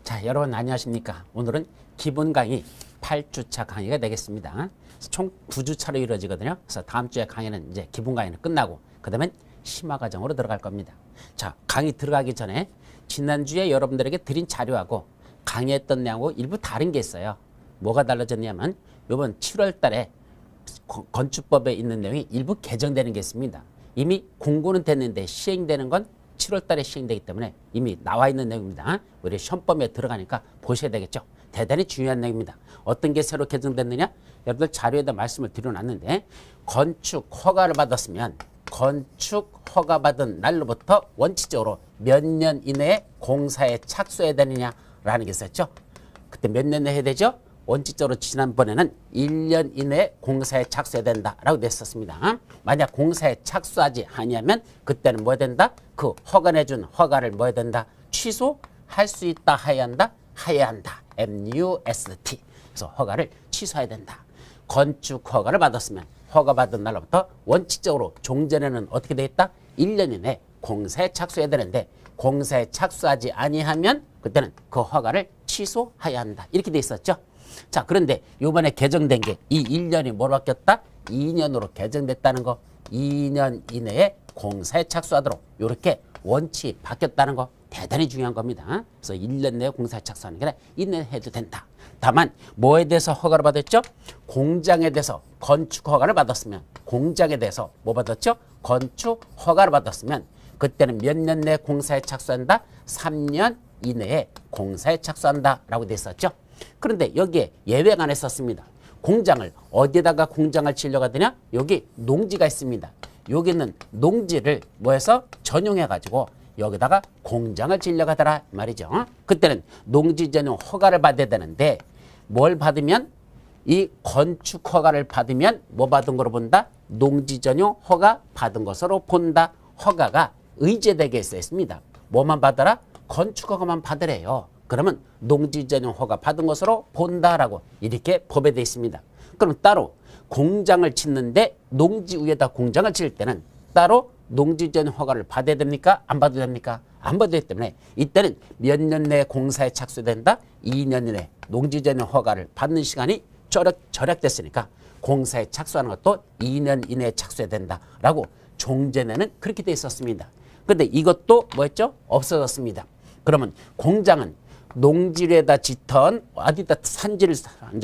자, 여러분 안녕하십니까? 오늘은 기본 강의 8주차 강의가 되겠습니다. 총 9주차로 이루어지거든요. 그래서 다음 주에 강의는 이제 기본 강의는 끝나고 그다음엔 심화 과정으로 들어갈 겁니다. 자, 강의 들어가기 전에 지난주에 여러분들에게 드린 자료하고 강의했던 내용하고 일부 다른 게 있어요. 뭐가 달라졌냐면 이번 7월 달에 건축법에 있는 내용이 일부 개정되는 게 있습니다. 이미 공고는 됐는데 시행되는 건 7월 달에 시행되기 때문에 이미 나와 있는 내용입니다. 우리 시험범위에 들어가니까 보셔야 되겠죠. 대단히 중요한 내용입니다. 어떤 게 새로 개정됐느냐? 여러분들 자료에다 말씀을 드려놨는데 건축 허가를 받았으면 건축 허가받은 날로부터 원칙적으로 몇 년 이내에 공사에 착수해야 되느냐라는 게 있었죠. 그때 몇 년 내에 해야 되죠? 원칙적으로 지난번에는 1년 이내에 공사에 착수해야 된다라고 냈었습니다. 만약 공사에 착수하지 아니하면 그때는 뭐 해야 된다? 그 허가 내준 허가를 뭐 해야 된다? 취소할 수 있다 해야 한다? 해야 한다. MUST. 그래서 허가를 취소해야 된다. 건축 허가를 받았으면 허가받은 날로부터 원칙적으로 종전에는 어떻게 돼 있다? 1년 이내에 공사에 착수해야 되는데 공사에 착수하지 아니하면 그때는 그 허가를 취소해야 한다. 이렇게 돼 있었죠. 자, 그런데 이번에 개정된 게 이 1년이 뭐로 바뀌었다? 2년으로 개정됐다는 거. 2년 이내에 공사에 착수하도록 이렇게 원칙이 바뀌었다는 거 대단히 중요한 겁니다. 그래서 1년 내에 공사에 착수하는 게 아니라 2년 해도 된다. 다만 뭐에 대해서 허가를 받았죠? 공장에 대해서 건축 허가를 받았으면 공장에 대해서 뭐 받았죠? 건축 허가를 받았으면 그때는 몇 년 내에 공사에 착수한다? 3년 이내에 공사에 착수한다라고 돼 있었죠. 그런데 여기에 예외가 안 했었습니다. 공장을 어디에다가 공장을 지으려고 하더냐? 여기 농지가 있습니다. 여기는 농지를 뭐해서 전용해 가지고 여기다가 공장을 지으려고 하더라 말이죠. 그때는 농지 전용 허가를 받아야 되는데 뭘 받으면 이 건축 허가를 받으면 뭐 받은 거로 본다? 농지 전용 허가 받은 것으로 본다. 허가가 의제되게 있어 있습니다. 뭐만 받아라? 건축 허가만 받으래요. 그러면 농지 전용 허가 받은 것으로 본다라고 이렇게 법에 되어 있습니다. 그럼 따로 공장을 짓는데 농지 위에다 공장을 지을 때는 따로 농지 전용 허가를 받아야 됩니까? 안 받아도 됩니까? 안 받아야 되기 때문에 이때는 몇 년 내에 공사에 착수된다? 2년 이내 농지 전용 허가를 받는 시간이 절약됐으니까 공사에 착수하는 것도 2년 이내에 착수해야 된다라고 종전에는 그렇게 되어 있었습니다. 그런데 이것도 뭐였죠? 없어졌습니다. 그러면 공장은 농지에다 짓던 어디다 산지를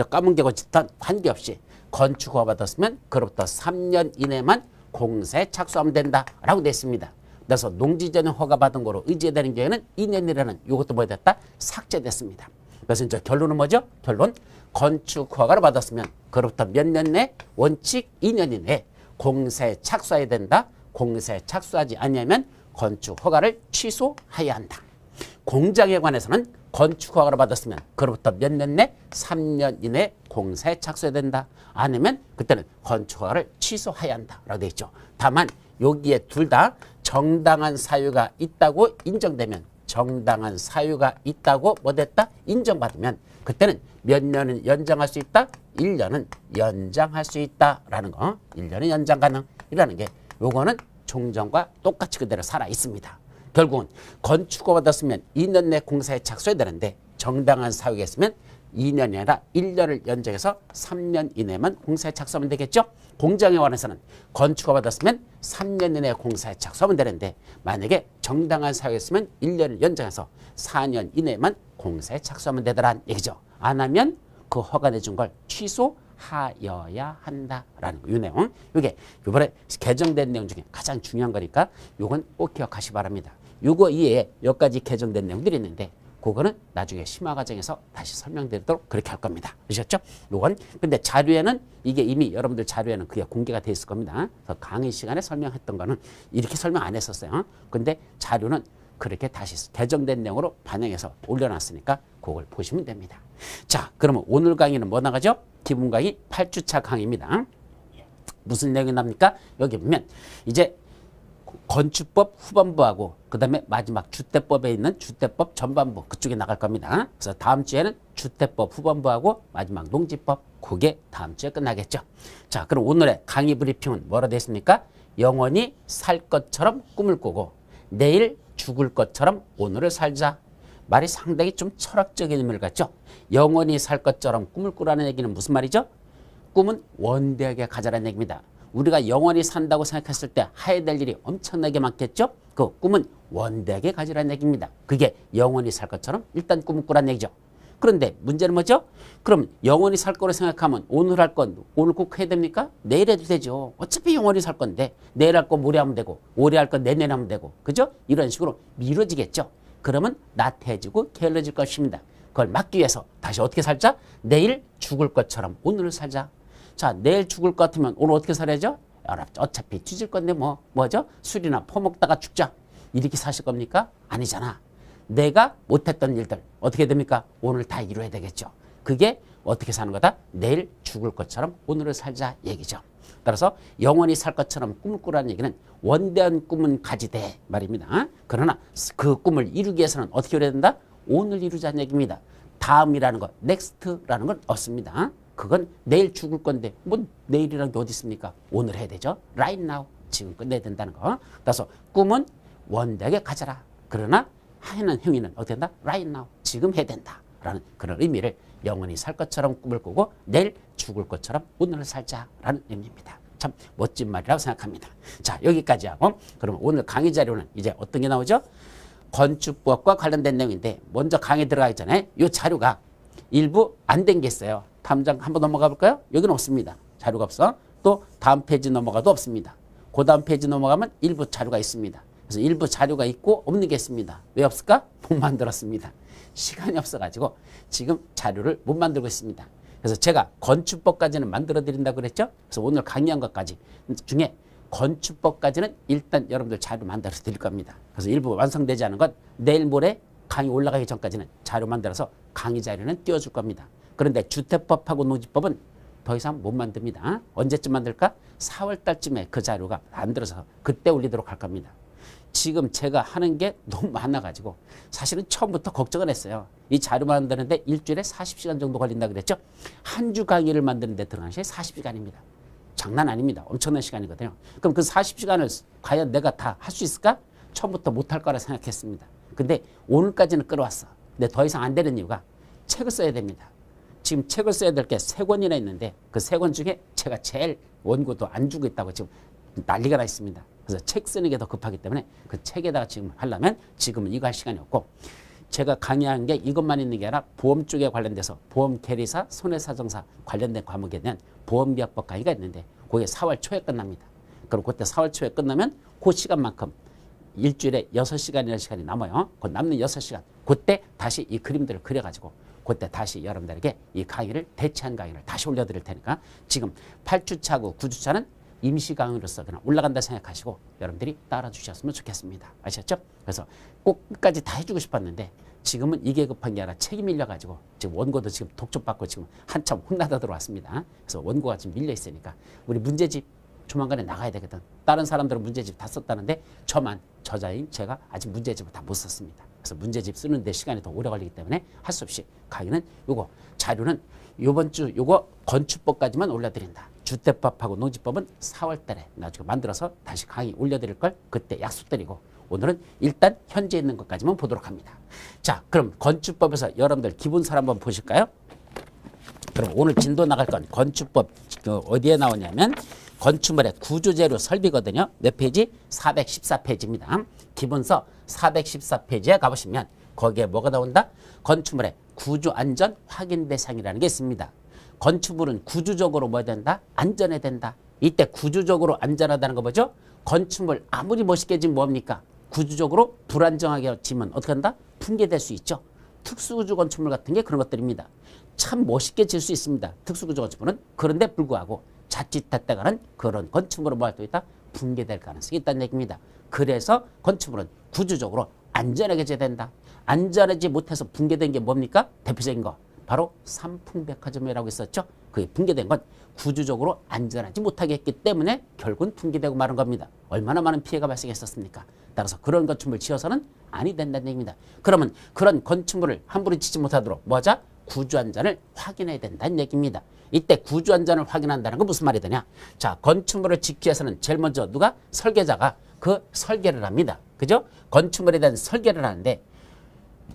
까문 개고 짓던 관계없이 건축 허가 받았으면 그로부터 3년 이내만 공사에 착수하면 된다라고 됐습니다. 그래서 농지 전용 허가 받은 거로 의지되는 경우에는 2년이라는 이것도 뭐 됐다? 삭제됐습니다. 그래서 이제 결론은 뭐죠? 결론 건축 허가를 받았으면 그로부터 몇 년 내 원칙 2년 이내에 공사에 착수해야 된다. 공사에 착수하지 않으면 건축 허가를 취소해야 한다. 공장에 관해서는 건축 허가를 받았으면 그로부터 몇 년 내 3년 이내에 공사에 착수해야 된다. 아니면 그때는 건축 허가를 취소해야 한다라고 되어 있죠. 다만 여기에 둘 다 정당한 사유가 있다고 인정되면 정당한 사유가 있다고 뭐 됐다? 인정받으면 그때는 몇 년은 연장할 수 있다? 1년은 연장할 수 있다라는 거. 1년은 연장 가능이라는 게 요거는 종전과 똑같이 그대로 살아 있습니다. 결국은 건축허가 받았으면 2년 내 공사에 착수해야 되는데 정당한 사유가 있으면 2년이 아니라 1년을 연장해서 3년 이내만 공사에 착수하면 되겠죠. 공장에 관해서는 건축허가 받았으면 3년 이내에 공사에 착수하면 되는데 만약에 정당한 사유가 있으면 1년을 연장해서 4년 이내만 공사에 착수하면 되더란 얘기죠. 안 하면 그 허가 내준 걸 취소하여야 한다라는 거. 이 내용. 이게 이번에 개정된 내용 중에 가장 중요한 거니까 이건 꼭 기억하시기 바랍니다. 요거 이외에 몇 가지 개정된 내용들이 있는데 그거는 나중에 심화 과정에서 다시 설명드리도록 그렇게 할 겁니다. 아셨죠? 요건 근데 자료에는 이게 이미 여러분들 자료에는 그게 공개가 돼 있을 겁니다. 그래서 강의 시간에 설명했던 거는 이렇게 설명 안 했었어요. 근데 자료는 그렇게 다시 개정된 내용으로 반영해서 올려놨으니까 그걸 보시면 됩니다. 자, 그러면 오늘 강의는 뭐 나가죠? 기본 강의 8주차 강의입니다. 무슨 내용이 납니까? 여기 보면 이제 건축법 후반부하고 그 다음에 마지막 주택법에 있는 주택법 전반부 그쪽에 나갈 겁니다. 그래서 다음 주에는 주택법 후반부하고 마지막 농지법 그게 다음 주에 끝나겠죠. 자, 그럼 오늘의 강의 브리핑은 뭐라 되어 있습니까? 영원히 살 것처럼 꿈을 꾸고 내일 죽을 것처럼 오늘을 살자. 말이 상당히 좀 철학적인 의미를 갖죠. 영원히 살 것처럼 꿈을 꾸라는 얘기는 무슨 말이죠? 꿈은 원대하게 가자라는 얘기입니다. 우리가 영원히 산다고 생각했을 때 해야 될 일이 엄청나게 많겠죠? 그 꿈은 원대하게 가지라는 얘기입니다. 그게 영원히 살 것처럼 일단 꿈을 꾸라는 얘기죠. 그런데 문제는 뭐죠? 그럼 영원히 살 거로 생각하면 오늘 할 건 오늘 꼭 해야 됩니까? 내일 해도 되죠. 어차피 영원히 살 건데 내일 할 건 모레 하면 되고 올해 할 건 내년에 하면 되고 그죠? 이런 식으로 미뤄지겠죠. 그러면 나태해지고 게을러질 것입니다. 그걸 막기 위해서 다시 어떻게 살자? 내일 죽을 것처럼 오늘을 살자. 자, 내일 죽을 것 같으면 오늘 어떻게 살아야죠? 어차피 뒤질 건데 뭐죠? 술이나 퍼먹다가 죽자. 이렇게 사실 겁니까? 아니잖아. 내가 못했던 일들 어떻게 됩니까? 오늘 다 이루어야 되겠죠. 그게 어떻게 사는 거다? 내일 죽을 것처럼 오늘을 살자 얘기죠. 따라서 영원히 살 것처럼 꿈을 꾸라는 얘기는 원대한 꿈은 가지되 말입니다. 그러나 그 꿈을 이루기 위해서는 어떻게 이루어야 된다? 오늘 이루자는 얘기입니다. 다음이라는 것, 넥스트라는 건 없습니다. 그건 내일 죽을 건데 뭐 내일이란 게 어디 있습니까? 오늘 해야 되죠. Right now, 지금 끝내야 된다는 거. 따라서 꿈은 원대하게 가져라. 그러나 하는 행위는 어떻게 된다? Right now, 지금 해야 된다라는 그런 의미를 영원히 살 것처럼 꿈을 꾸고 내일 죽을 것처럼 오늘을 살자라는 의미입니다. 참 멋진 말이라고 생각합니다. 자, 여기까지 하고 그럼 오늘 강의 자료는 이제 어떤 게 나오죠? 건축법과 관련된 내용인데 먼저 강의 들어가기 전에 이 자료가 일부 안 된 게 있어요. 다음 장 한번 넘어가 볼까요? 여기는 없습니다. 자료가 없어. 또 다음 페이지 넘어가도 없습니다. 그 다음 페이지 넘어가면 일부 자료가 있습니다. 그래서 일부 자료가 있고 없는 게 있습니다. 왜 없을까? 못 만들었습니다. 시간이 없어가지고 지금 자료를 못 만들고 있습니다. 그래서 제가 건축법까지는 만들어 드린다고 그랬죠. 그래서 오늘 강의한 것까지 중에 건축법까지는 일단 여러분들 자료 만들어 드릴 겁니다. 그래서 일부 완성되지 않은 건 내일 모레 강의 올라가기 전까지는 자료 만들어서 강의 자료는 띄워줄 겁니다. 그런데 주택법하고 농지법은 더 이상 못 만듭니다. 언제쯤 만들까? 4월 달쯤에 그 자료가 만들어서 그때 올리도록 할 겁니다. 지금 제가 하는 게 너무 많아가지고 사실은 처음부터 걱정을 했어요. 이 자료 만드는데 일주일에 40시간 정도 걸린다 그랬죠. 한 주 강의를 만드는데 들어가는 시간이 40시간입니다. 장난 아닙니다. 엄청난 시간이거든요. 그럼 그 40시간을 과연 내가 다 할 수 있을까? 처음부터 못할 거라 생각했습니다. 근데 오늘까지는 끌어왔어. 근데 더 이상 안 되는 이유가 책을 써야 됩니다. 지금 책을 써야 될 게 3권이나 있는데 그 3권 중에 제가 제일 원고도 안 주고 있다고 지금 난리가 나 있습니다. 그래서 책 쓰는 게 더 급하기 때문에 그 책에다가 지금 하려면 지금은 이거 할 시간이 없고 제가 강의한 게 이것만 있는 게 아니라 보험 쪽에 관련돼서 보험 계리사, 손해사정사 관련된 과목에 대한 보험비약법 강의가 있는데 그게 4월 초에 끝납니다. 그럼 그때 4월 초에 끝나면 그 시간만큼 일주일에 6시간이라는 시간이 남아요. 그 남는 6시간 그때 다시 이 그림들을 그려가지고 그때 다시 여러분들에게 이 강의를 대체한 강의를 다시 올려드릴 테니까 지금 8주차고 9주차는 임시 강의로서 그냥 올라간다 생각하시고 여러분들이 따라주셨으면 좋겠습니다. 아셨죠? 그래서 꼭 끝까지 다 해주고 싶었는데 지금은 이게 급한 게 아니라 책이 밀려가지고 지금 원고도 지금 독촉받고 지금 한참 혼나다 들어왔습니다. 그래서 원고가 지금 밀려 있으니까 우리 문제집 조만간에 나가야 되거든. 다른 사람들은 문제집 다 썼다는데 저만 저자인 제가 아직 문제집을 다 못 썼습니다. 그래서 문제집 쓰는데 시간이 더 오래 걸리기 때문에 할 수 없이 강의는 요거 자료는 요번 주 요거 건축법까지만 올려드린다. 주택법하고 농지법은 4월 달에 나중에 만들어서 다시 강의 올려드릴 걸 그때 약속드리고 오늘은 일단 현재 있는 것까지만 보도록 합니다. 자, 그럼 건축법에서 여러분들 기본설 한번 보실까요? 그럼 오늘 진도 나갈 건 건축법 어디에 나오냐면 건축물의 구조재료 설비거든요. 몇 페이지? 414페이지입니다. 기본서 414페이지에 가보시면 거기에 뭐가 나온다? 건축물의 구조안전 확인 대상이라는 게 있습니다. 건축물은 구조적으로 뭐 해야 된다? 안전해야 된다. 이때 구조적으로 안전하다는 거 뭐죠? 건축물 아무리 멋있게 지면 뭐합니까? 구조적으로 불안정하게 지면 어떻게 한다? 붕괴될 수 있죠. 특수구조 건축물 같은 게 그런 것들입니다. 참 멋있게 질 수 있습니다. 특수구조 건축물은. 그런데 불구하고 자칫했다가는 그런 건축물은 뭐 할 수 있다? 붕괴될 가능성이 있다는 얘기입니다. 그래서 건축물은 구조적으로 안전하게 져야 된다. 안전하지 못해서 붕괴된 게 뭡니까? 대표적인 거. 바로 삼풍백화점이라고 있었죠. 그게 붕괴된 건 구조적으로 안전하지 못하게 했기 때문에 결국은 붕괴되고 마는 겁니다. 얼마나 많은 피해가 발생했었습니까? 따라서 그런 건축물 지어서는 아니 된다는 얘기입니다. 그러면 그런 건축물을 함부로 짓지 못하도록 뭐하자? 구조안전을 확인해야 된다는 얘기입니다. 이때 구조안전을 확인한다는 건 무슨 말이 되냐? 자, 건축물을 짓기 위해서는 제일 먼저 누가? 설계자가 그 설계를 합니다. 그죠? 건축물에 대한 설계를 하는데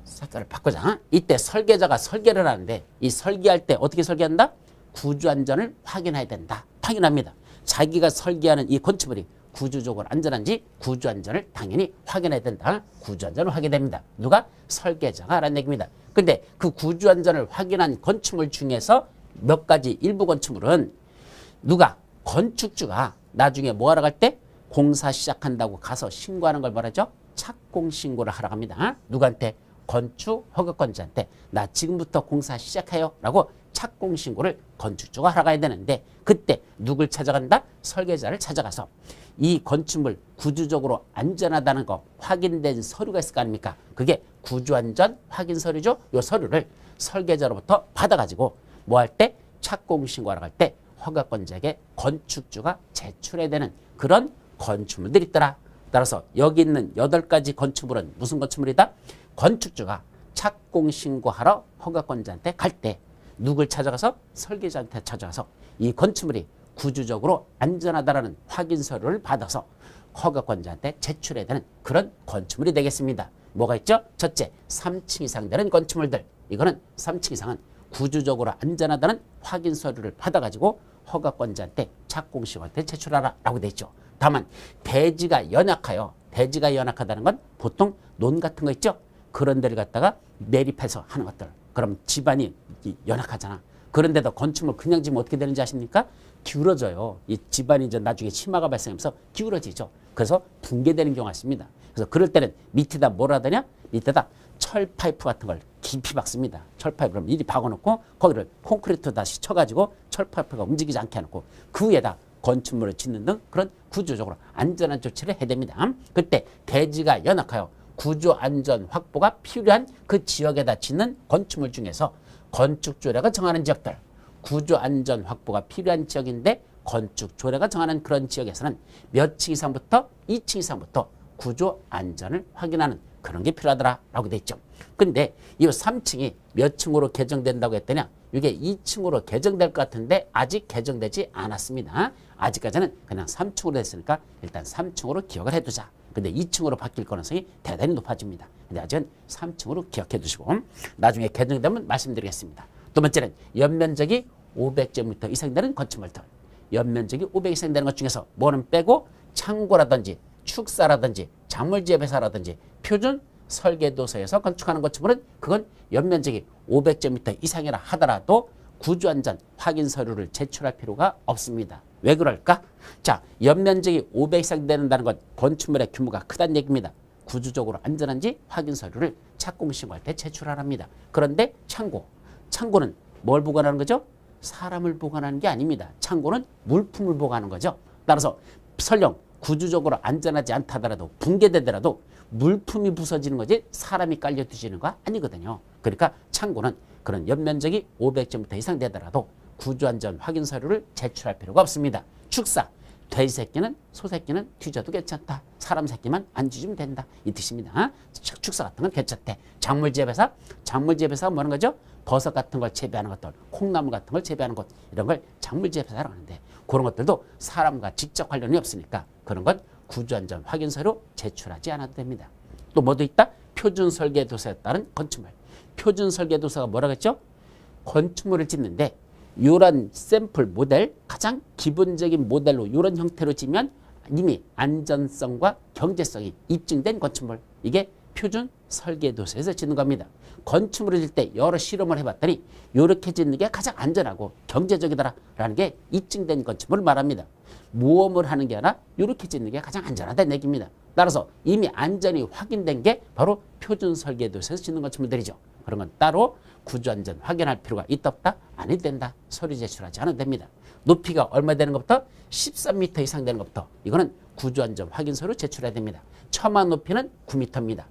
색깔을 바꾸자. 이때 설계자가 설계를 하는데 이 설계할 때 어떻게 설계한다? 구조안전을 확인해야 된다. 확인합니다. 자기가 설계하는 이 건축물이 구조적으로 안전한지 구조안전을 당연히 확인해야 된다. 구조안전을 확인됩니다. 누가? 설계자가 하라는 얘기입니다. 근데 그 구조안전을 확인한 건축물 중에서 몇 가지 일부 건축물은 누가? 건축주가 나중에 뭐 하러 갈 때? 공사 시작한다고 가서 신고하는 걸 뭐라죠? 착공신고를 하라고 합니다. 누구한테? 건축 허가권자한테 나 지금부터 공사 시작해요 라고 착공신고를 건축주가 하러 가야 되는데 그때 누굴 찾아간다? 설계자를 찾아가서 이 건축물 구조적으로 안전하다는 거 확인된 서류가 있을 거 아닙니까? 그게 구조안전 확인 서류죠. 이 서류를 설계자로부터 받아가지고 뭐 할 때? 착공신고하러 갈 때 허가권자에게 건축주가 제출해야 되는 그런 건축물들이 있더라. 따라서 여기 있는 8가지 건축물은 무슨 건축물이다? 건축주가 착공신고하러 허가권자한테 갈 때 누굴 찾아가서? 설계자한테 찾아가서 이 건축물이 구조적으로 안전하다라는 확인 서류를 받아서 허가권자한테 제출해야 되는 그런 건축물이 되겠습니다. 뭐가 있죠? 첫째, 3층 이상 되는 건축물들. 이거는 3층 이상은 구조적으로 안전하다는 확인 서류를 받아가지고 허가권자한테 착공신고한테 제출하라 라고 돼 있죠. 다만 대지가 연약하여 대지가 연약하다는 건 보통 논 같은 거 있죠. 그런 데를 갖다가 매립해서 하는 것들. 그럼 집안이 연약하잖아. 그런데도 건축물 그냥 지면 어떻게 되는지 아십니까? 기울어져요. 이 집안이 이제 나중에 심화가 발생하면서 기울어지죠. 그래서 붕괴되는 경우가 있습니다. 그래서 그럴 때는 밑에다 뭘 하더냐? 밑에다 철 파이프 같은 걸 깊이 박습니다. 철 파이프를 미리 박아놓고 거기를 콘크리트 다시 쳐가지고 철 파이프가 움직이지 않게 해놓고 그 위에다 건축물을 짓는 등 그런 구조적으로 안전한 조치를 해야 됩니다. 그때 대지가 연약하여 구조 안전 확보가 필요한 그 지역에다 짓는 건축물 중에서 건축조례가 정하는 지역들, 구조 안전 확보가 필요한 지역인데 건축조례가 정하는 그런 지역에서는 몇 층 이상부터 2층 이상부터 구조 안전을 확인하는 그런 게 필요하더라라고 돼 있죠. 근데 이 3층이 몇 층으로 개정된다고 했더냐? 이게 2층으로 개정될 것 같은데 아직 개정되지 않았습니다. 아직까지는 그냥 3층으로 됐으니까 일단 3층으로 기억을 해두자. 근데 2층으로 바뀔 가능성이 대단히 높아집니다. 근데 아직은 3층으로 기억해 두시고 나중에 개정되면 말씀드리겠습니다. 두 번째는 연면적이 500제곱미터 이상 되는 건축물들. 연면적이 500 이상 되는 것 중에서 뭐는 빼고 창고라든지 축사라든지 작물재배사라든지 표준 설계도서에서 건축하는 건축물은 그건 연면적이 500제곱미터 이상이라 하더라도 구조안전 확인 서류를 제출할 필요가 없습니다. 왜 그럴까? 자, 연면적이 500 이상 된다는 건 건축물의 규모가 크다는 얘기입니다. 구조적으로 안전한지 확인 서류를 착공신고할 때 제출하랍니다. 그런데 창고는 뭘 보관하는 거죠? 사람을 보관하는 게 아닙니다. 창고는 물품을 보관하는 거죠. 따라서 설령 구조적으로 안전하지 않다더라도 붕괴되더라도 물품이 부서지는 거지 사람이 깔려 두지는 거 아니거든요. 그러니까 창고는 그런 연면적이 500제곱미터 이상 되더라도 구조안전 확인 서류를 제출할 필요가 없습니다. 축사, 돼지 새끼는 소 새끼는 뒤져도 괜찮다. 사람 새끼만 안 뒤지면 된다. 이 뜻입니다. 축사 같은 건 괜찮대. 작물재배사가 뭐는 거죠? 버섯 같은 걸 재배하는 것들, 콩나물 같은 걸 재배하는 것, 이런 걸 작물재배사라고 하는데 그런 것들도 사람과 직접 관련이 없으니까 그런 건 구조안전 확인 서류 제출하지 않아도 됩니다. 또 뭐도 있다? 표준설계도서에 따른 건축물. 표준설계도서가 뭐라고 했죠? 건축물을 짓는데 이런 샘플 모델, 가장 기본적인 모델로 이런 형태로 지면 이미 안전성과 경제성이 입증된 건축물. 이게 표준 설계도서에서 짓는 겁니다. 건축물을 짓을 때 여러 실험을 해봤더니 이렇게 짓는 게 가장 안전하고 경제적이다라는 게 입증된 건축물을 말합니다. 모험을 하는 게 아니라 이렇게 짓는 게 가장 안전하다는 얘기입니다. 따라서 이미 안전이 확인된 게 바로 표준 설계도서에서 짓는 건축물들이죠. 그런 건 따로 구조안전 확인할 필요가 있다 없다? 아니 된다. 서류 제출하지 않아도 됩니다. 높이가 얼마 되는 것부터 13m 이상 되는 것부터 이거는 구조안전 확인 서류 제출해야 됩니다. 처마 높이는 9m입니다.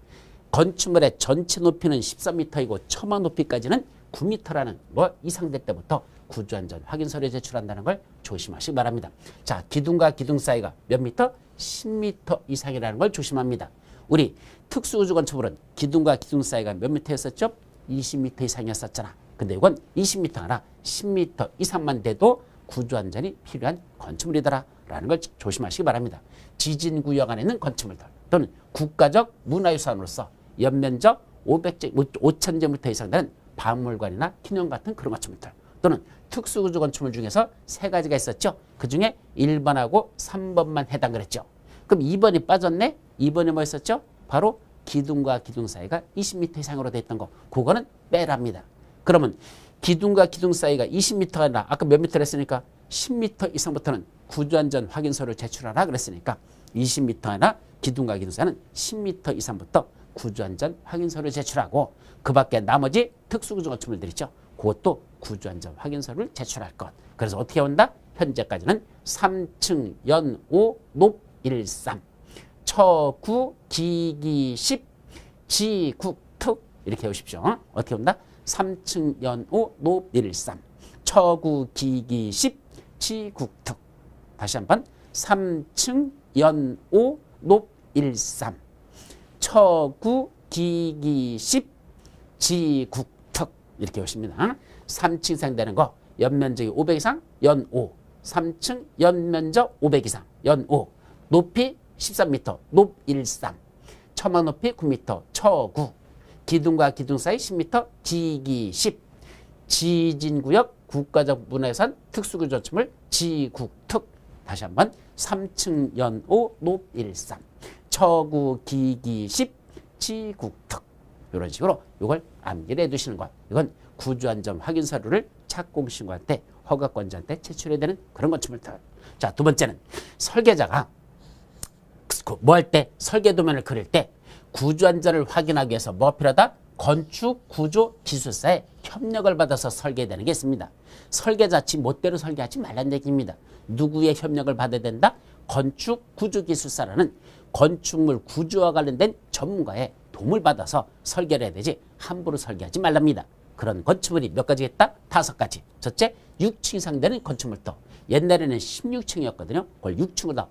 건축물의 전체 높이는 13m이고 처마 높이까지는 9m라는 뭐 이상 될 때부터 구조안전 확인 서류 제출한다는 걸 조심하시기 바랍니다. 자, 기둥과 기둥 사이가 몇 미터? 10m 이상이라는 걸 조심합니다. 우리 특수구조 건축물은 기둥과 기둥 사이가 몇 미터였었죠? 20m 이상이었었잖아. 근데 이건 20m가 아니라 10m 이상만 돼도 구조안전이 필요한 건축물이더라라는 걸 조심하시기 바랍니다. 지진구역 안에 있는 건축물들 또는 국가적 문화유산으로서 연면적 500제, 5,000제곱미터 이상 되는 박물관이나 기념 같은 그런 건축물들 또는 특수구조 건축물 중에서 세 가지가 있었죠. 그중에 1번하고 3번만 해당을 했죠. 그럼 2번이 빠졌네. 2번이 뭐 있었죠? 바로 기둥과 기둥 사이가 20m 이상으로 돼 있던 거. 그거는 빼랍니다. 그러면 기둥과 기둥 사이가 20m가 아니라 아까 몇 미터를 했으니까 10m 이상부터는 구조안전 확인서를 제출하라 그랬으니까 20m 아니라 기둥과 기둥 사이는 10m 이상부터 구조안전 확인서를 제출하고 그 밖에 나머지 특수구조 건축물들 있죠. 그것도 구조안전 확인서를 제출할 것. 그래서 어떻게 온다? 현재까지는 3층 연오 높 13 처구 기기 10 지국특 이렇게 해오십시오. 어떻게 온다? 3층 연오 높 13 처구 기기 10 지국특. 다시 한번 3층 연오 높 13 처구 기기 10 지국특 이렇게 오십니다. 3층 이상 되는 거 연면적이 500 이상 연5 3층 연면적 500 이상 연5 높이 13m 높 13 처막 높이 9m 처구 기둥과 기둥 사이 10m 기기 10 지진구역 국가적 문화유산 특수구조건축물 지국특. 다시 한번 3층 연5 높 13 처구 기기 10 지국특. 이런 식으로 이걸 암기를 해두시는 것. 이건 구조안전 확인 서류를 착공신고할 때 허가권자한테 제출해야 되는 그런 건축물들. 자, 두 번째는 설계자가 뭐 할 때 설계 도면을 그릴 때 구조안전을 확인하기 위해서 뭐 필요하다? 건축구조기술사의 협력을 받아서 설계되는 게 있습니다. 설계자 지 멋대로 설계하지 말라는 얘기입니다. 누구의 협력을 받아야 된다? 건축구조기술사라는 건축물 구조와 관련된 전문가의 도움을 받아서 설계를 해야 되지 함부로 설계하지 말랍니다. 그런 건축물이 몇 가지 있다? 5가지. 첫째, 6층 이상 되는 건축물도. 옛날에는 16층이었거든요. 그걸 6층으로 다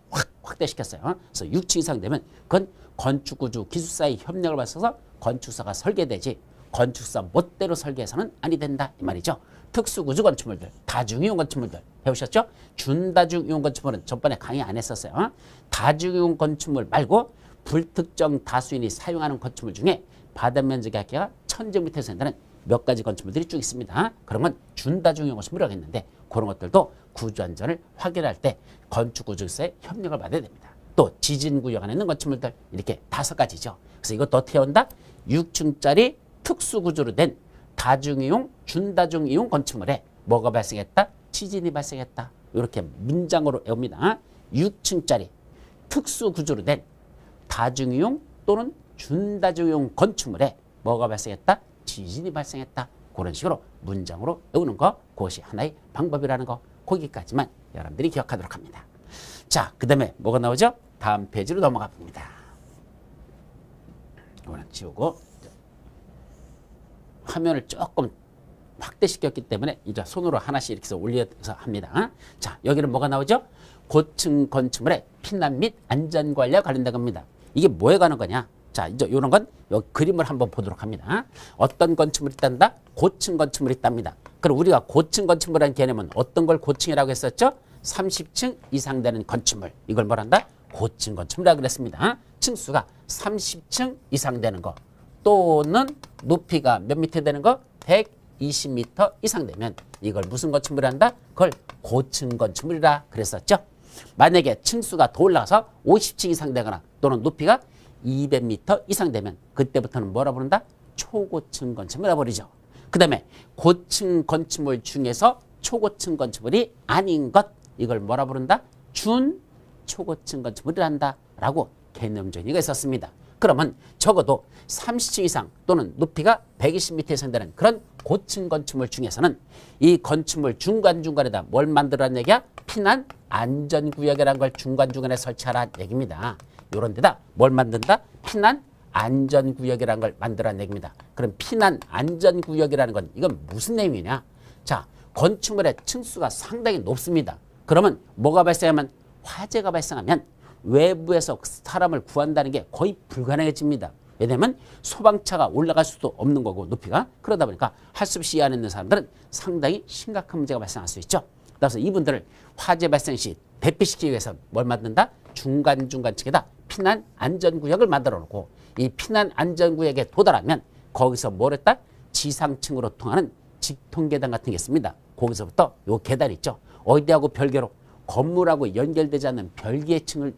확대시켰어요. 그래서 6층 이상 되면 그건 건축구조 기술사의 협력을 받아서 건축사가 설계되지 건축사 멋대로 설계해서는 아니 된다 이 말이죠. 특수구조 건축물들, 다중이용 건축물들 배우셨죠? 준다중이용 건축물은 전번에 강의 안 했었어요. 다중이용 건축물 말고 불특정 다수인이 사용하는 건축물 중에 바닥면적이 합계가 1000제곱미터 이상 되는 몇 가지 건축물들이 쭉 있습니다. 그런 건 준다중이용 건축물이라고 했는데 그런 것들도 구조안전을 확인할 때 건축구조사의 협력을 받아야 됩니다. 또 지진구역 안에 있는 건축물들 이렇게 5가지죠. 그래서 이것도 어떻게 온다? 6층짜리 특수구조로 된 다중이용, 준다중이용 건축물에 뭐가 발생했다? 지진이 발생했다. 이렇게 문장으로 외웁니다. 6층짜리 특수구조로 된 다중이용 또는 준다중이용 건축물에 뭐가 발생했다? 지진이 발생했다. 그런 식으로 문장으로 외우는 거 그것이 하나의 방법이라는 거 거기까지만 여러분들이 기억하도록 합니다. 자, 그 다음에 뭐가 나오죠? 다음 페이지로 넘어가 봅니다. 이거는 지우고 화면을 조금 확대시켰기 때문에 이제 손으로 하나씩 이렇게 해서 올려서 합니다. 자, 여기는 뭐가 나오죠? 고층 건축물의 피난 및 안전관리와 관련된 겁니다. 이게 뭐에 관한 거냐? 자, 이제 이런 건 요 그림을 한번 보도록 합니다. 어떤 건축물이 있단다? 고층 건축물이 있답니다. 그럼 우리가 고층 건축물이라는 개념은 어떤 걸 고층이라고 했었죠? 30층 이상 되는 건축물. 이걸 뭐란다? 고층 건축물이라고 그랬습니다. 층수가 30층 이상 되는 거 또는 높이가 몇 미터 되는 거? 120m 이상 되면 이걸 무슨 건축물이란다? 그걸 고층 건축물이라 그랬었죠. 만약에 층수가 더 올라가서 50층 이상 되거나 또는 높이가 200m 이상 되면 그때부터는 뭐라 부른다? 초고층 건축물이라 부르죠. 그 다음에 고층 건축물 중에서 초고층 건축물이 아닌 것 이걸 뭐라 부른다? 준초고층 건축물이란다 라고 개념 정의가 있었습니다. 그러면 적어도 30층 이상 또는 높이가 120m 이상 되는 그런 고층 건축물 중에서는 이 건축물 중간중간에다 뭘 만들어라는 얘기야? 피난 안전구역이라는 걸 중간중간에 설치하라는 얘기입니다. 이런 데다 뭘 만든다? 피난 안전구역이라는 걸 만들어라는 얘기입니다. 그럼 피난 안전구역이라는 건 이건 무슨 내용이냐? 자, 건축물의 층수가 상당히 높습니다. 그러면 뭐가 발생하면 화재가 발생하면 외부에서 사람을 구한다는 게 거의 불가능해집니다. 왜냐하면 소방차가 올라갈 수도 없는 거고 높이가 그러다 보니까 할 수 없이 이 안에 있는 사람들은 상당히 심각한 문제가 발생할 수 있죠. 그래서 이분들을 화재 발생 시 대피시키기 위해서 뭘 만든다? 중간중간 층에다 피난 안전구역을 만들어 놓고 이 피난 안전구역에 도달하면 거기서 뭘 했다? 지상층으로 통하는 직통계단 같은 게 있습니다. 거기서부터 요 계단 있죠. 어디하고 별개로 건물하고 연결되지 않는 별개의 층을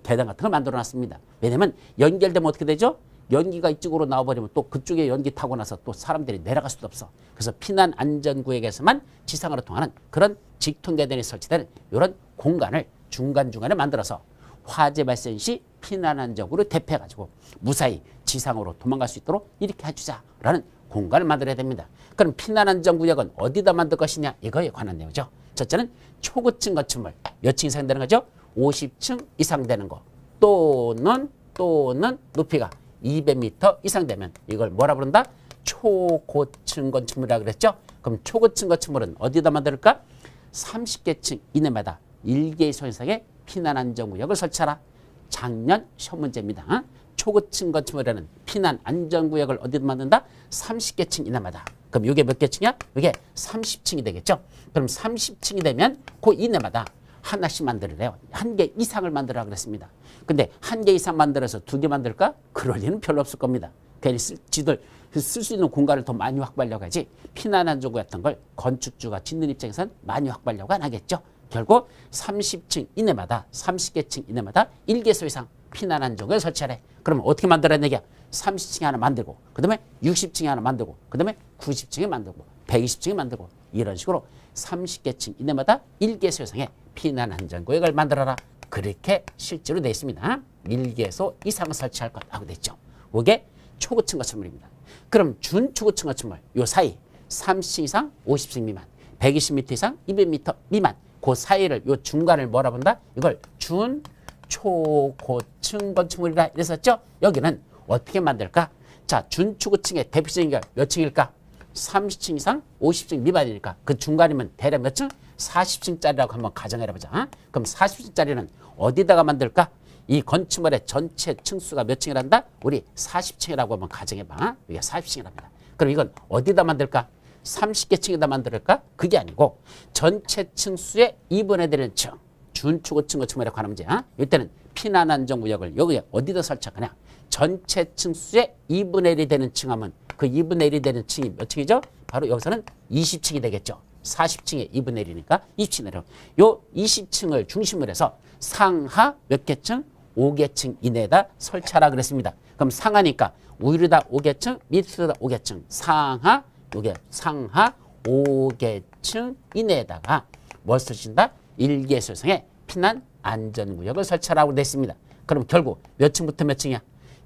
계단 같은 걸 만들어 놨습니다. 왜냐면 연결되면 어떻게 되죠? 연기가 이쪽으로 나와버리면 또 그쪽에 연기 타고 나서 또 사람들이 내려갈 수도 없어. 그래서 피난 안전구역에서만 지상으로 통하는 그런 직통계단이 설치된 이런 공간을 중간중간에 만들어서 화재 발생 시 피난 안전구를 대피해가지고 무사히 지상으로 도망갈 수 있도록 이렇게 해주자라는 공간을 만들어야 됩니다. 그럼 피난 안전구역은 어디다 만들 것이냐? 이거에 관한 내용이죠. 첫째는 초고층 건축물 몇 층 이상 되는 거죠? 50층 이상 되는 거 또는 높이가 200m 이상 되면 이걸 뭐라 부른다? 초고층 건축물이라고 그랬죠? 그럼 초고층 건축물은 어디다 만들까? 30개 층 이내마다 1개 이상의 피난 안전구역을 설치하라. 작년 시험 문제입니다. 초고층 건축물이라는 피난 안전구역을 어디다 만든다? 30개 층 이내마다. 그럼 이게 몇 개 층이야? 이게 30층이 되겠죠? 그럼 30층이 되면 그 이내마다 하나씩 만들으래요. 한 개 이상을 만들으라고 그랬습니다. 근데 한 개 이상 만들어서 2개 만들까? 그럴 리는 별로 없을 겁니다. 괜히 지들 쓸 수 있는 공간을 더 많이 확보하려고 하지 피난 안전구 같은 걸 건축주가 짓는 입장에서는 많이 확보하려고 안 하겠죠. 결국 30층 이내마다 30개 층 이내마다 1개소 이상 피난 안전구를 설치하래. 그러면 어떻게 만들어야 되냐? 30층에 하나 만들고 그 다음에 60층에 하나 만들고 그 다음에 90층에 만들고 120층에 만들고 이런 식으로 30개 층 이내마다 1개소 이상의 피난 안전구역을 만들어라. 그렇게 실제로 되어 있습니다. 1개소 이상을 설치할 것 하고 됐죠. 이게 초고층 건축물입니다. 그럼 준초고층 건축물 요 사이 30층 이상 50층 미만 120m 이상 200m 미만 그 사이를 요 중간을 뭐라 본다? 이걸 준초고층 건축물이라 이랬었죠. 여기는 어떻게 만들까? 자, 준초고층의 대표적인 게 몇 층일까? 30층 이상 50층 미만이니까 그 중간이면 대략 몇 층? 40층짜리라고 한번 가정해보자. 그럼 40층짜리는 어디다가 만들까? 이 건축물의 전체 층수가 몇 층이란다? 우리 40층이라고 한번 가정해봐. 이게 40층이랍니다. 그럼 이건 어디다 만들까? 30개 층에다 만들까? 그게 아니고 전체 층수의 2분의 1 되는 층. 준초고층 건축물에 관한 문제. 이때는 피난 안전구역을 여기에 어디다 설치하냐? 전체 층수의 2분의 1이 되는 층 하면 그 2분의 1이 되는 층이 몇 층이죠? 바로 여기서는 20층이 되겠죠. 40층의 2분의 1이니까 20층이 되죠. 요 20층을 중심으로 해서 상하 몇 개 층? 5개 층 이내에다 설치하라 그랬습니다. 그럼 상하니까 위로다 5개 층, 밑으로다 5개 층, 상하 요게 상하 5개 층 이내에다가 뭘 설치한다? 1개소 이상의 피난 안전구역을 설치하라고 됐습니다. 그럼 결국 몇 층부터 몇 층이야?